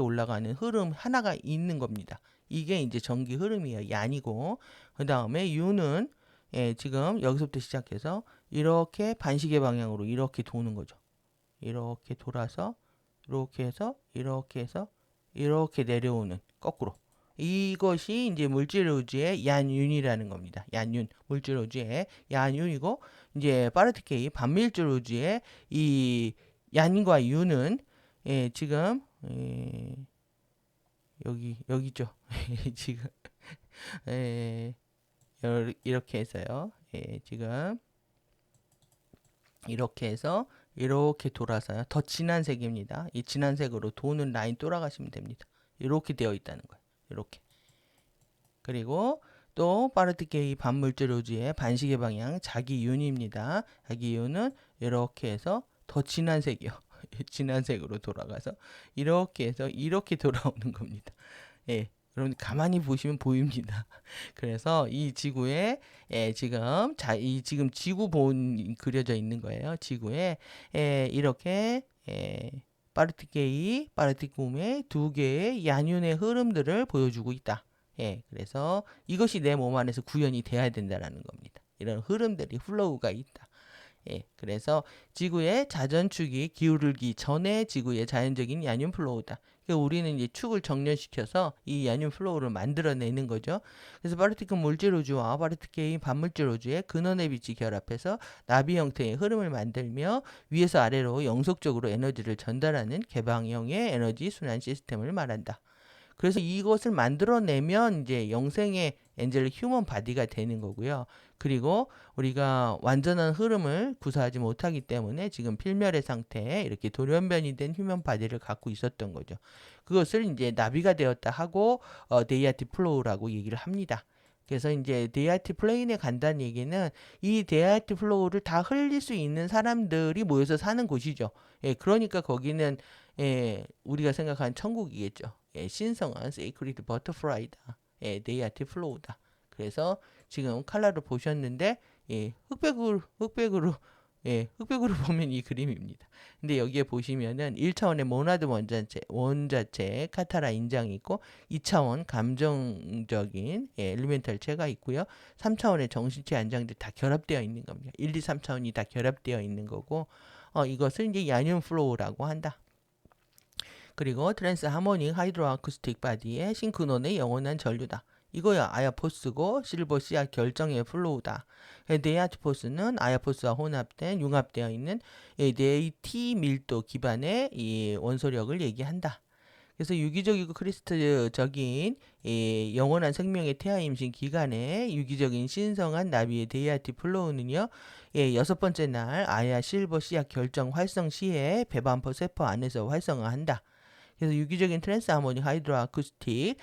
올라가는 흐름 하나가 있는 겁니다. 이게 이제 전기 흐름이에요. 얀이고 그 다음에 유는 지금 여기서부터 시작해서 이렇게 반시계 방향으로 이렇게 도는 거죠. 이렇게 돌아서 이렇게 해서 이렇게 내려오는 거꾸로. 이것이 이제 물질 우주의 얀윤이라는 겁니다. 얀윤 물질 우주의 얀윤이고 이제 파르티케이 반물질 우주의 이 얀과 윤은 지금 여기죠. 지금 이렇게 해서요. 지금 이렇게 해서 이렇게 돌아서요. 더 진한 색입니다. 이 진한 색으로 도는 라인 돌아가시면 됩니다. 이렇게 되어 있다는 거예요. 이렇게. 그리고 또 파르티케이 반물질 우주의 반시계 방향 자기윤입니다. 자기윤은 이렇게 해서 더 진한 색이요. 진한 색으로 돌아가서 이렇게 해서 이렇게 돌아오는 겁니다. 여러분 가만히 보시면 보입니다. 그래서 이 지구에 지금 지구 본 그려져 있는 거예요. 지구에 이렇게 파르티쿰의 두 개의 얀윤의 흐름들을 보여주고 있다. 그래서 이것이 내 몸 안에서 구현이 돼야 된다라는 겁니다. 이런 흐름들이 플로우가 있다. 그래서 지구의 자전축이 기울기 전에 지구의 자연적인 얀윤 플로우다. 그러니까 우리는 이제 축을 정렬시켜서 이 얀윤 플로우를 만들어내는 거죠. 그래서 파르티클 물질 우주와 파르티클 반물질 우주의 근원의 빛이 결합해서 나비 형태의 흐름을 만들며 위에서 아래로 영속적으로 에너지를 전달하는 개방형의 에너지 순환 시스템을 말한다. 그래서 이것을 만들어내면 이제 영생의 엔젤 휴먼 바디가 되는 거고요. 그리고 우리가 완전한 흐름을 구사하지 못하기 때문에 지금 필멸의 상태에 이렇게 돌연변이 된 휴먼 바디를 갖고 있었던 거죠. 그것을 이제 나비가 되었다 하고 데이아티 플로우라고 얘기를 합니다. 그래서 이제 데이아티 플레인에 간다는 얘기는 이 데이아티 플로우를 다 흘릴 수 있는 사람들이 모여서 사는 곳이죠. 그러니까 거기는 우리가 생각하는 천국이겠죠. 신성한 세이크리드 버터플라이다. 데이아티 플로우다. 그래서 지금 칼라로 보셨는데 흑백으로 보면 이 그림입니다. 근데 여기에 보시면은 1차원의 모나드 원자체 카타라 인장이 있고 2차원 감정적인 엘리멘탈체가 있고요. 3차원의 정신체 안장들 다 결합되어 있는 겁니다. 1, 2, 3차원이 다 결합되어 있는 거고 이것을 이제 얀윤 플로우라고 한다. 그리고 트랜스 하모닉 하이드로 아쿠스틱 바디의 싱크논의 영원한 전류다. 이거야 아야포스고 실버 씨앗 결정의 플로우다. 네이아트포스는 아야포스와 혼합된 융합되어 있는 네이티 밀도 기반의 이 원소력을 얘기한다. 그래서 유기적이고 크리스트적인 영원한 생명의 태아 임신 기간에 유기적인 신성한 나비의 데이아티 플로우는요. 6번째 날 아야 실버 씨앗 결정 활성 시에 배반포 세포 안에서 활성화한다. 그래서 유기적인 트랜스 하모닉 하이드로 아쿠스틱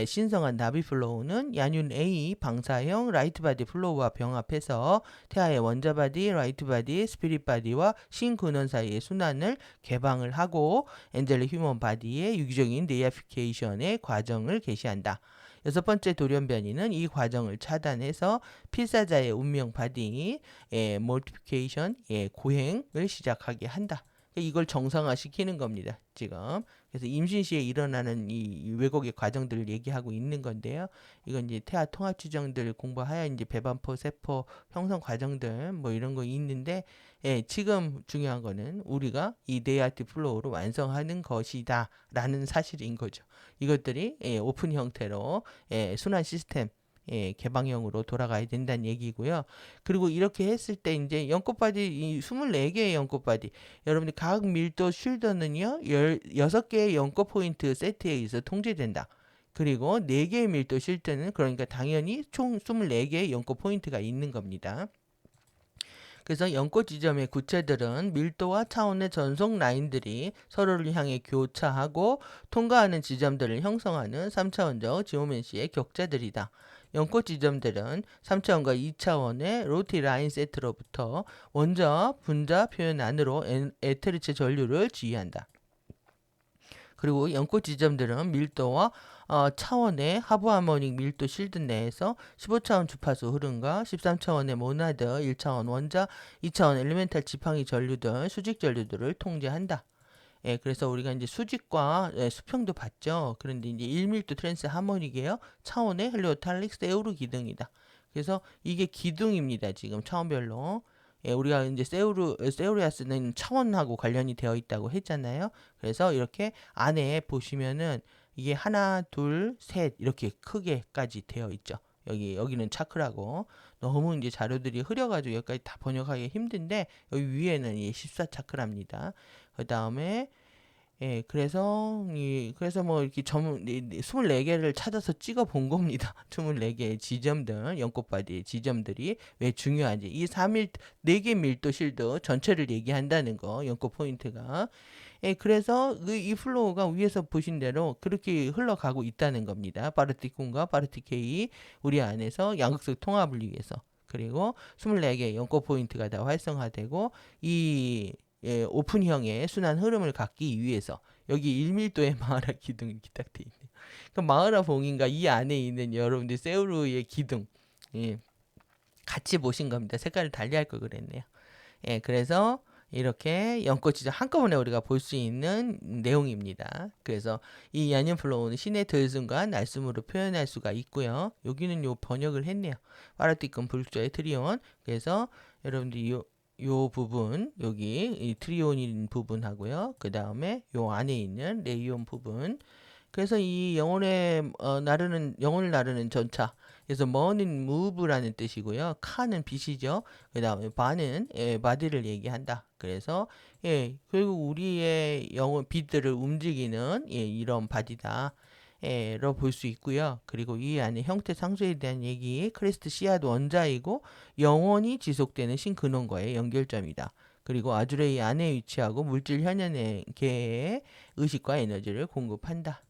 신성한 나비 플로우는 야륜 A 방사형 라이트 바디 플로우와 병합해서 태아의 원자 바디, 라이트 바디, 스피릿 바디와 신근원 사이의 순환을 개방을 하고 엔젤릭 휴먼 바디의 유기적인 데이아피케이션의 과정을 개시한다. 여섯 번째 돌연변이는 이 과정을 차단해서 필사자의 운명 바디 몰티피케이션 고행을 시작하게 한다. 이걸 정상화시키는 겁니다. 지금. 그래서 임신 시에 일어나는 이 왜곡의 과정들을 얘기하고 있는 건데요. 이건 이제 태아 통합 추정들 공부하여 이제 배반포, 세포 형성 과정들 뭐 이런 거 있는데 지금 중요한 거는 우리가 이 데이아티 플로우로 완성하는 것이다라는 사실인 거죠. 이것들이 오픈 형태로 순환 시스템 개방형으로 돌아가야 된다는 얘기고요. 그리고 이렇게 했을 때 이제 연꽃바디 이 24개의 연꽃바디 여러분들 각 밀도 쉴더는요 16개의 연꽃 포인트 세트에 의해서 통제된다. 그리고 4개의 밀도 쉴드는 그러니까 당연히 총 24개의 연꽃 포인트가 있는 겁니다. 그래서 연꽃 지점의 구체들은 밀도와 차원의 전송 라인들이 서로를 향해 교차하고 통과하는 지점들을 형성하는 3차원적 지오메시의 격자들이다. 연꽃 지점들은 3차원과 2차원의 로티 라인 세트로부터 원자, 분자 표현 안으로 에테르체 전류를 지휘한다. 그리고 연꽃 지점들은 밀도와 차원의 하부 하모닉 밀도 실드 내에서 15차원 주파수 흐름과 13차원의 모나드, 1차원 원자, 2차원 엘리멘탈 지팡이 전류들, 수직 전류들을 통제한다. 그래서 우리가 이제 수직과 수평도 봤죠. 그런데 이제 1밀도 트랜스 하모닉이에요. 차원의 헬리오탈릭 세우르 기둥이다. 그래서 이게 기둥입니다. 지금 차원별로. 우리가 이제 세우리아스는 차원하고 관련이 되어 있다고 했잖아요. 그래서 이렇게 안에 보시면은 이게 하나, 둘, 셋 이렇게 크게까지 되어 있죠. 여기는 차크라고. 너무 이제 자료들이 흐려가지고 여기까지 다 번역하기 힘든데 여기 위에는 이 14차크랍니다. 그 다음에 그래서 뭐 이렇게 24개를 찾아서 찍어 본 겁니다. 24개의 지점들, 연꽃바디의 지점들이 왜 중요한지. 이 4개 밀도 실드 전체를 얘기한다는 거, 연꽃 포인트가. 그래서 이 플로우가 위에서 보신 대로 그렇게 흘러가고 있다는 겁니다. 바르티콘과 바르티케이 우리 안에서 양극적 통합을 위해서. 그리고 24개의 연꽃 포인트가 다 활성화되고 이 오픈형의 순환 흐름을 갖기 위해서 여기 1밀도의 마하라 기둥이 이렇게 딱 돼 있네요. 그러니까 마하라 봉인과 이 안에 있는 여러분들 세우르의 기둥 같이 보신 겁니다. 색깔을 달리할 걸 그랬네요. 그래서 이렇게 연꽃 지점 한꺼번에 우리가 볼 수 있는 내용입니다. 그래서 이 야륜 플로우는 신의 들숨과 날숨으로 표현할 수가 있고요. 여기는 요 번역을 했네요. 파라티콘 불조의 트리온. 그래서 여러분들이 요 부분 여기 이 트리온인 부분하고요. 그 다음에 요 안에 있는 레이온 부분. 그래서 이 영혼을 나르는 전차. 그래서 머는 무브라는 뜻이고요. 카는 빛이죠. 그 다음에 바는 바디를 얘기한다. 그래서 결국 우리의 영혼 빛들을 움직이는 이런 바디다. 로 볼 수 있고요. 그리고 이 안에 형태 상수에 대한 얘기, 크리스트 씨앗 원자이고 영원히 지속되는 신근원과의 연결점이다. 그리고 아주레이 안에 위치하고 물질 현현계의 의식과 에너지를 공급한다.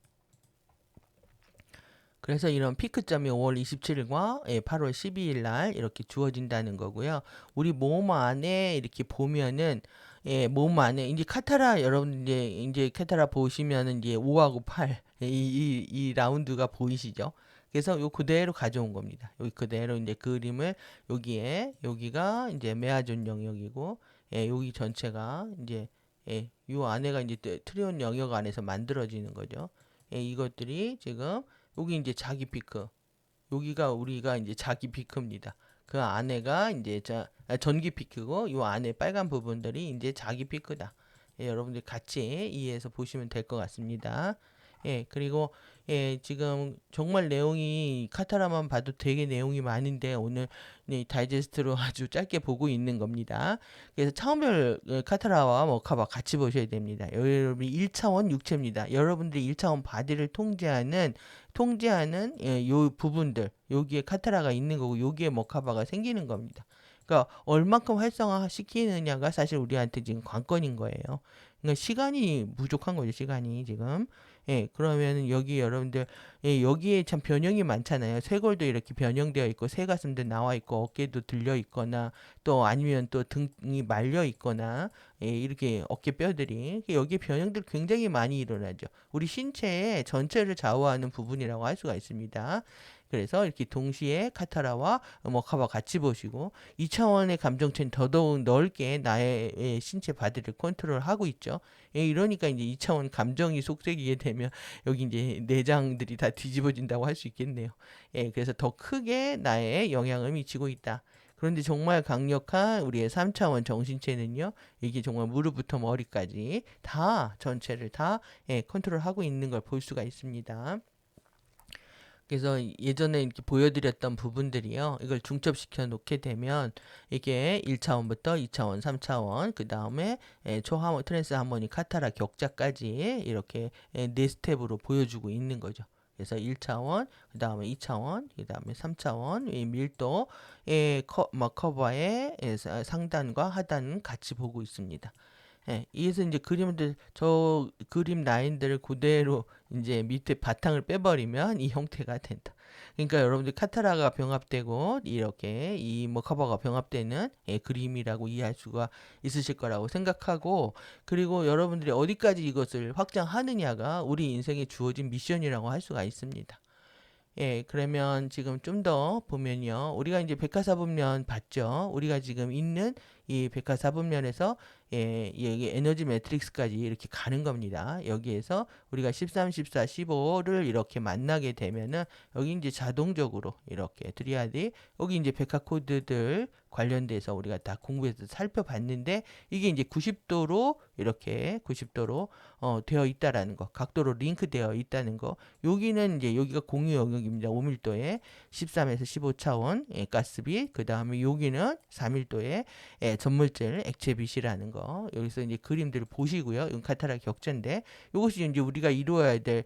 그래서 이런 피크점이 5월 27일과 8월 12일 날 이렇게 주어진다는 거고요. 우리 몸 안에 이렇게 보면은 몸 안에 이제 카타라 여러분 이제 카타라 보시면은 이제 5하고 8 이 라운드가 보이시죠? 그래서 요 그대로 가져온 겁니다. 여기 그대로 이제 그림을 여기가 이제 메아존 영역이고 여기 전체가 이제 요 안에가 이제 트리온 영역 안에서 만들어지는 거죠. 이것들이 지금 여기 이제 자기 피크. 여기가 우리가 이제 자기 피크입니다. 그 안에가 이제 전기 피크고 요 안에 빨간 부분들이 이제 자기 피크다. 여러분들 같이 이해해서 보시면 될 것 같습니다. 그리고 지금 정말 내용이 카타라만 봐도 되게 내용이 많은데 오늘 다이제스트로 아주 짧게 보고 있는 겁니다. 그래서 차원별 카타라와 머카바 같이 보셔야 됩니다. 여러분이 1차원 육체입니다. 여러분들이 1차원 바디를 통제하는 요 부분들 여기에 카타라가 있는 거고 여기에 머카바가 생기는 겁니다. 그러니까 얼만큼 활성화 시키느냐가 사실 우리한테 지금 관건인 거예요. 그러니까 시간이 부족한 거죠, 시간이 지금. 예, 그러면 여기 여러분들, 예, 여기에 참 변형이 많잖아요. 쇄골도 이렇게 변형되어 있고, 새가슴도 나와 있고, 어깨도 들려 있거나, 또 아니면 또 등이 말려 있거나, 예, 이렇게 어깨 뼈들이 여기 변형들 굉장히 많이 일어나죠. 우리 신체의 전체를 좌우하는 부분이라고 할 수가 있습니다. 그래서 이렇게 동시에 카타라와 머카바 같이 보시고 2차원의 감정체는 더더욱 넓게 나의 신체 바디를 컨트롤하고 있죠. 예, 이러니까 이제 2차원 감정이 속삭이게 되면 여기 이제 내장들이 다 뒤집어진다고 할 수 있겠네요. 예, 그래서 더 크게 나의 영향을 미치고 있다. 그런데 정말 강력한 우리의 3차원 정신체는요, 이게 정말 무릎부터 머리까지 다 전체를 다 컨트롤하고 있는 걸 볼 수가 있습니다. 그래서 예전에 이렇게 보여드렸던 부분들이요. 이걸 중첩시켜 놓게 되면 이게 1차원부터 2차원, 3차원, 그 다음에 초하모, 트랜스 하모니, 카타라, 격자까지 이렇게 네 스텝으로 보여주고 있는 거죠. 그래서 1차원, 그 다음에 2차원, 그 다음에 3차원, 이 밀도, 커버의 상단과 하단은 같이 보고 있습니다. 예, 이에서 이제 그림들 저 그림 라인들을 그대로 이제 밑에 바탕을 빼버리면 이 형태가 된다. 그러니까 여러분들 카타라가 병합되고 이렇게 이 뭐 커버가 병합되는 그림이라고 이해할 수가 있으실 거라고 생각하고, 그리고 여러분들이 어디까지 이것을 확장하느냐가 우리 인생에 주어진 미션이라고 할 수가 있습니다. 예, 그러면 지금 좀 더 보면요. 우리가 이제 백화사분면 봤죠? 우리가 지금 있는 이 백화사분면에서 여기 에너지 매트릭스까지 이렇게 가는 겁니다. 여기에서 우리가 13, 14, 15를 이렇게 만나게 되면은 여기 이제 자동적으로 이렇게 드리아디, 여기 이제 백화 코드들 관련돼서 우리가 다 공부해서 살펴봤는데 이게 이제 90도로 이렇게 90도로 되어 있다라는 거, 각도로 링크되어 있다는 거. 여기는 이제 여기가 공유 영역입니다. 5밀도에 13에서 15차원 가스빛, 그 다음에 여기는 4밀도에 전물질 액체빛이라는 거. 여기서 이제 그림들을 보시고요. 이건 카타라 격자인데 이것이 이제 우리가 이루어야 될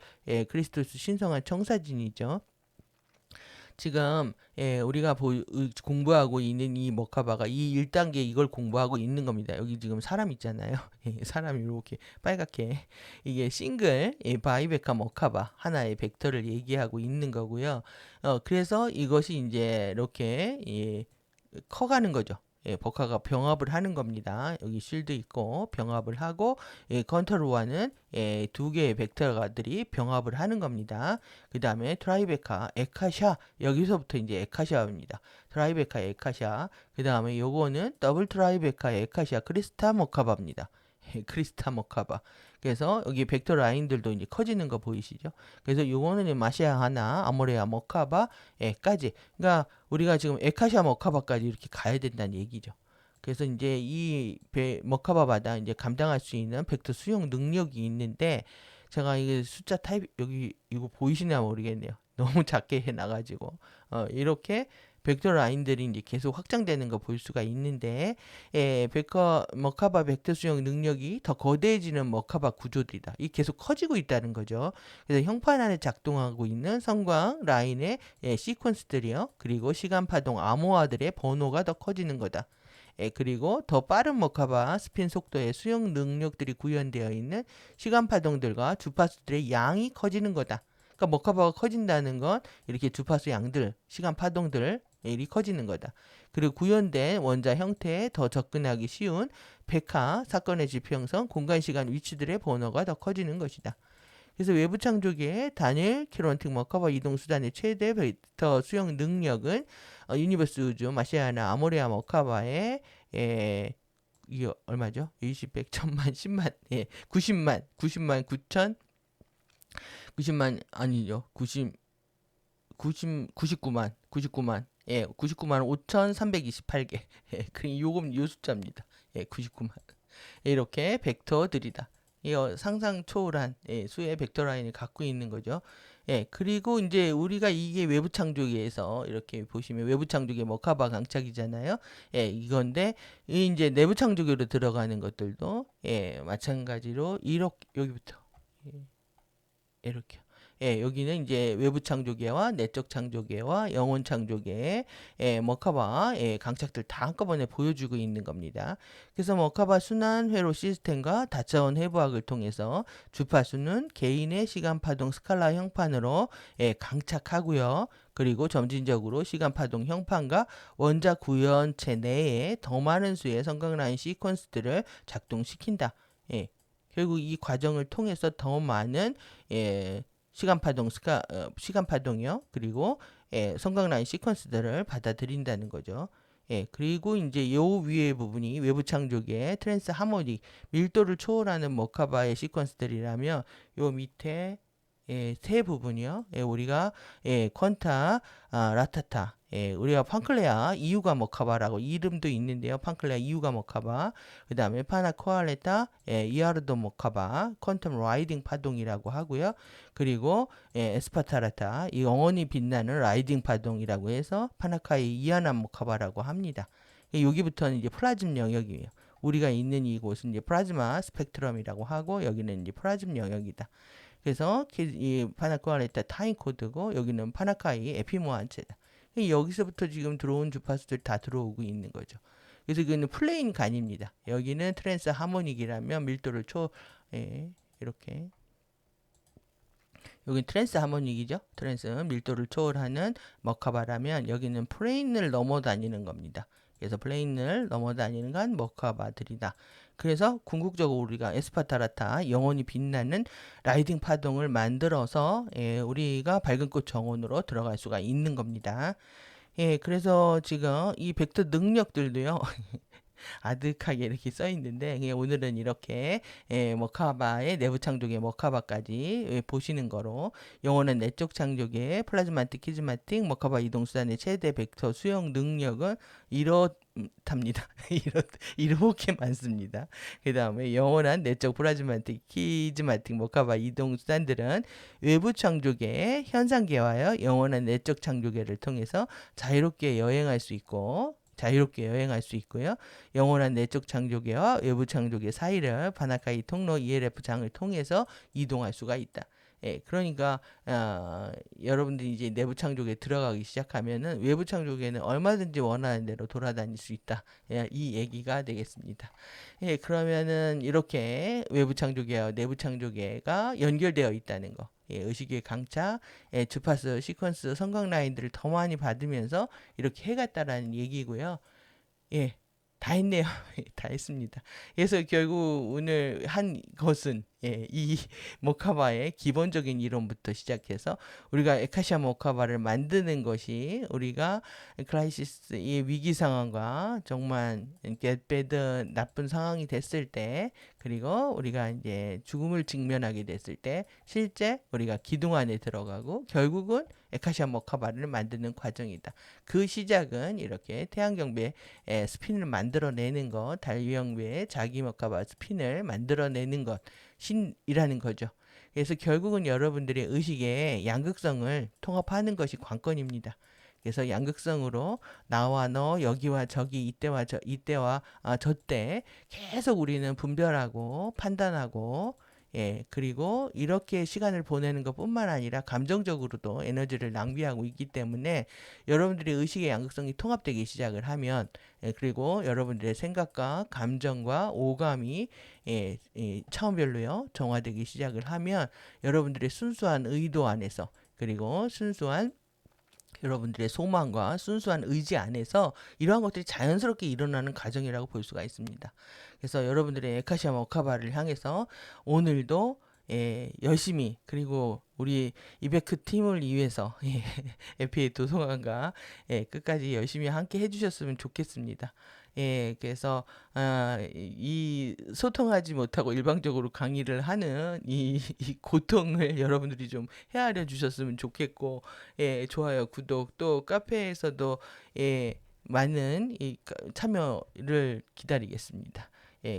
크리스토스 신성한 청사진이죠. 지금 우리가 공부하고 있는 이 머카바가 이 1단계 이걸 공부하고 있는 겁니다. 여기 지금 사람 있잖아요. 사람이 이렇게 빨갛게, 이게 싱글 바이베카 머카바 하나의 벡터를 얘기하고 있는 거고요. 그래서 이것이 이제 이렇게 커가는 거죠. 버카가 병합을 하는 겁니다. 여기 쉴드 있고 병합을 하고 컨트롤하는 두 개의 벡터가들이 병합을 하는 겁니다. 그 다음에 트라이베카, 에카샤, 여기서부터 이제 에카샤입니다. 트라이베카, 에카샤. 그 다음에 요거는 더블 트라이베카, 에카샤, 크리스타 모카바입니다. 크리스타 모카바. 그래서 여기 벡터 라인들도 이제 커지는 거 보이시죠? 그래서 요거는 마시아 하나, 아모레아 모카바까지. 그러니까 우리가 지금 에카샤 머카바까지 이렇게 가야 된다는 얘기죠. 그래서 이제 이 머카바마다 이제 감당할 수 있는 벡터 수용 능력이 있는데, 제가 이게 숫자 타입 여기 이거 보이시나 모르겠네요. 너무 작게 해놔가지고 이렇게 벡터 라인들이 이제 계속 확장되는 거 볼 수가 있는데, 머카바 벡터 수용 능력이 더 거대해지는 머카바 구조들이다. 이 계속 커지고 있다는 거죠. 그래서 형판 안에 작동하고 있는 성광 라인의 시퀀스들이요. 그리고 시간 파동 암호화들의 번호가 더 커지는 거다. 그리고 더 빠른 머카바 스핀 속도의 수용 능력들이 구현되어 있는 시간 파동들과 주파수들의 양이 커지는 거다. 그러니까 머카바가 커진다는 건 이렇게 주파수 양들, 시간 파동들 이 커지는 거다. 그리고 구현된 원자 형태에 더 접근하기 쉬운 백화 사건의 지표 형성, 공간 시간 위치들의 번호가 더 커지는 것이다. 그래서 외부 창조계의 단일 키론틱 머카바 이동 수단의 최대 벡터 수용 능력은 유니버스 우주 마시아나 아모레아 머카바의 이게 얼마죠? 20, 100, 1000만, 10만, 90만, 90만, 9천, 90만 아니죠. 99만, 99만 5,328개. 그 요금 요 숫자입니다. 99만. 이렇게 벡터들이다. 이 상상 초월한 수의 벡터 라인을 갖고 있는 거죠. 그리고 이제 우리가 이게 외부 창조기에서 이렇게 보시면 외부 창조기 머카바 강착이잖아요. 이건데 이제 내부 창조기로 들어가는 것들도 마찬가지로 이렇게 여기부터 이렇게 예, 여기는 이제 외부 창조계와 내적 창조계와 영혼 창조계, 예, 머카바, 예, 강착들 다 한꺼번에 보여주고 있는 겁니다. 그래서 머카바 순환 회로 시스템과 다차원 해부학을 통해서 주파수는 개인의 시간 파동 스칼라 형판으로 예, 강착하고요. 그리고 점진적으로 시간 파동 형판과 원자 구현체 내에 더 많은 수의 성강라인 시퀀스들을 작동시킨다. 예. 결국 이 과정을 통해서 더 많은 예, 시간 파동이요. 그리고 예, 성강라인 시퀀스들을 받아들인다는 거죠. 예, 그리고 이제 요 위에 부분이 외부 창조계의 트랜스 하모닉 밀도를 초월하는 머카바의 시퀀스들이라면 요 밑에 예, 세 부분이요. 예, 우리가 예, 퀀타, 라타타, 예, 우리가 팡클레아 이유가 머카바라고 이름도 있는데요. 팡클레아 이유가 머카바, 그 다음에 파나코알레타, 예, 이아르도 머카바, 퀀텀 라이딩 파동이라고 하고요. 그리고 예, 에스파타라타, 이 영원히 빛나는 라이딩 파동이라고 해서 파나카이 이아나 머카바라고 합니다. 예, 여기부터는 이제 플라즘 영역이에요. 우리가 있는 이곳은 이제 플라즈마 스펙트럼이라고 하고 여기는 이제 플라즘 영역이다. 그래서 이 파나코알레타 타임 코드고 여기는 파나카이 에피모한체다. 여기서부터 지금 들어온 주파수들 다 들어오고 있는 거죠. 그래서 이거는 플레인 간입니다. 여기는 트랜스 하모닉이라면 밀도를 예, 이렇게 여기 트랜스 하모닉이죠. 트랜스 밀도를 초월하는 머카바라면 여기는 플레인을 넘어다니는 겁니다. 그래서 플레인을 넘어다니는 건 머카바들이다. 그래서 궁극적으로 우리가 에스파타라타 영원히 빛나는 라이딩 파동을 만들어서 예, 우리가 밝은 꽃 정원으로 들어갈 수가 있는 겁니다. 예, 그래서 지금 이 벡터 능력들도요. 아득하게 이렇게 써 있는데 오늘은 이렇게 예, 머카바의 내부 창조계 머카바까지 예, 보시는 거로 영원한 내적 창조계 플라즈마틱 키즈마틱 머카바 이동수단의 최대 벡터 수용 능력은 이렇답니다. 이렇게 많습니다. 그 다음에 영원한 내적 플라즈마틱 키즈마틱 머카바 이동수단들은 외부 창조계의 현상계와요 영원한 내적 창조계를 통해서 자유롭게 여행할 수 있고 영원한 내적 창조계와 외부 창조계 사이를 바나카이 통로 ELF 장을 통해서 이동할 수가 있다. 예, 그러니까 여러분들이 이제 내부 창조계에 들어가기 시작하면은 외부 창조계는 얼마든지 원하는 대로 돌아다닐 수 있다. 예, 이 얘기가 되겠습니다. 예, 그러면은 이렇게 외부 창조계와 내부 창조계가 연결되어 있다는 거. 예, 의식의 강차, 예, 주파수 시퀀스 성강 라인들을 더 많이 받으면서 이렇게 해갔다라는 얘기고요. 예, 다 했네요. 다 했습니다. 그래서 결국 오늘 한 것은 예, 이 모카바의 기본적인 이론부터 시작해서 우리가 에카시아 모카바를 만드는 것이 우리가 크라이시스의 위기 상황과 정말 get 나쁜 상황이 됐을 때 그리고 우리가 이제 죽음을 직면하게 됐을 때 실제 우리가 기둥 안에 들어가고 결국은 에카시아 모카바를 만드는 과정이다. 그 시작은 이렇게 태양경배 스핀을 만들어내는 것, 달유형배의 자기 모카바 스핀을 만들어내는 것, 신이라는 거죠. 그래서 결국은 여러분들의 의식의 양극성을 통합하는 것이 관건입니다. 그래서 양극성으로 나와 너, 여기와 저기, 이때와 저때 계속 우리는 분별하고 판단하고 예, 그리고 이렇게 시간을 보내는 것뿐만 아니라 감정적으로도 에너지를 낭비하고 있기 때문에 여러분들의 의식의 양극성이 통합되기 시작을 하면 예, 그리고 여러분들의 생각과 감정과 오감이 예, 차원별로요 정화되기 시작을 하면 여러분들의 순수한 의도 안에서 그리고 순수한 여러분들의 소망과 순수한 의지 안에서 이러한 것들이 자연스럽게 일어나는 과정이라고 볼 수가 있습니다. 그래서 여러분들의 에카시아 모카바를 향해서 오늘도 예, 열심히 그리고 우리 이베크 팀을 위해서 예, FA 도서관과 예, 끝까지 열심히 함께 해주셨으면 좋겠습니다. 예, 그래서 이 소통하지 못하고 일방적으로 강의를 하는 이 고통을 여러분들이 좀 헤아려 주셨으면 좋겠고, 예, 좋아요, 구독 또 카페에서도 예, 많은 참여를 기다리겠습니다.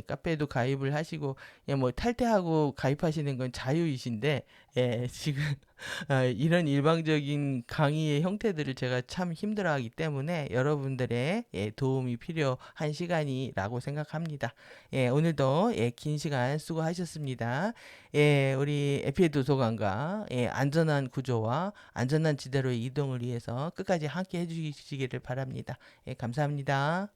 카페에도 가입을 하시고, 뭐 탈퇴하고 가입하시는 건 자유이신데, 지금 이런 일방적인 강의의 형태들을 제가 참 힘들어하기 때문에 여러분들의 도움이 필요한 시간이라고 생각합니다. 오늘도 긴 시간 수고하셨습니다. 우리 에피의 도서관과 안전한 구조와 안전한 지대로의 이동을 위해서 끝까지 함께 해주시기를 바랍니다. 감사합니다.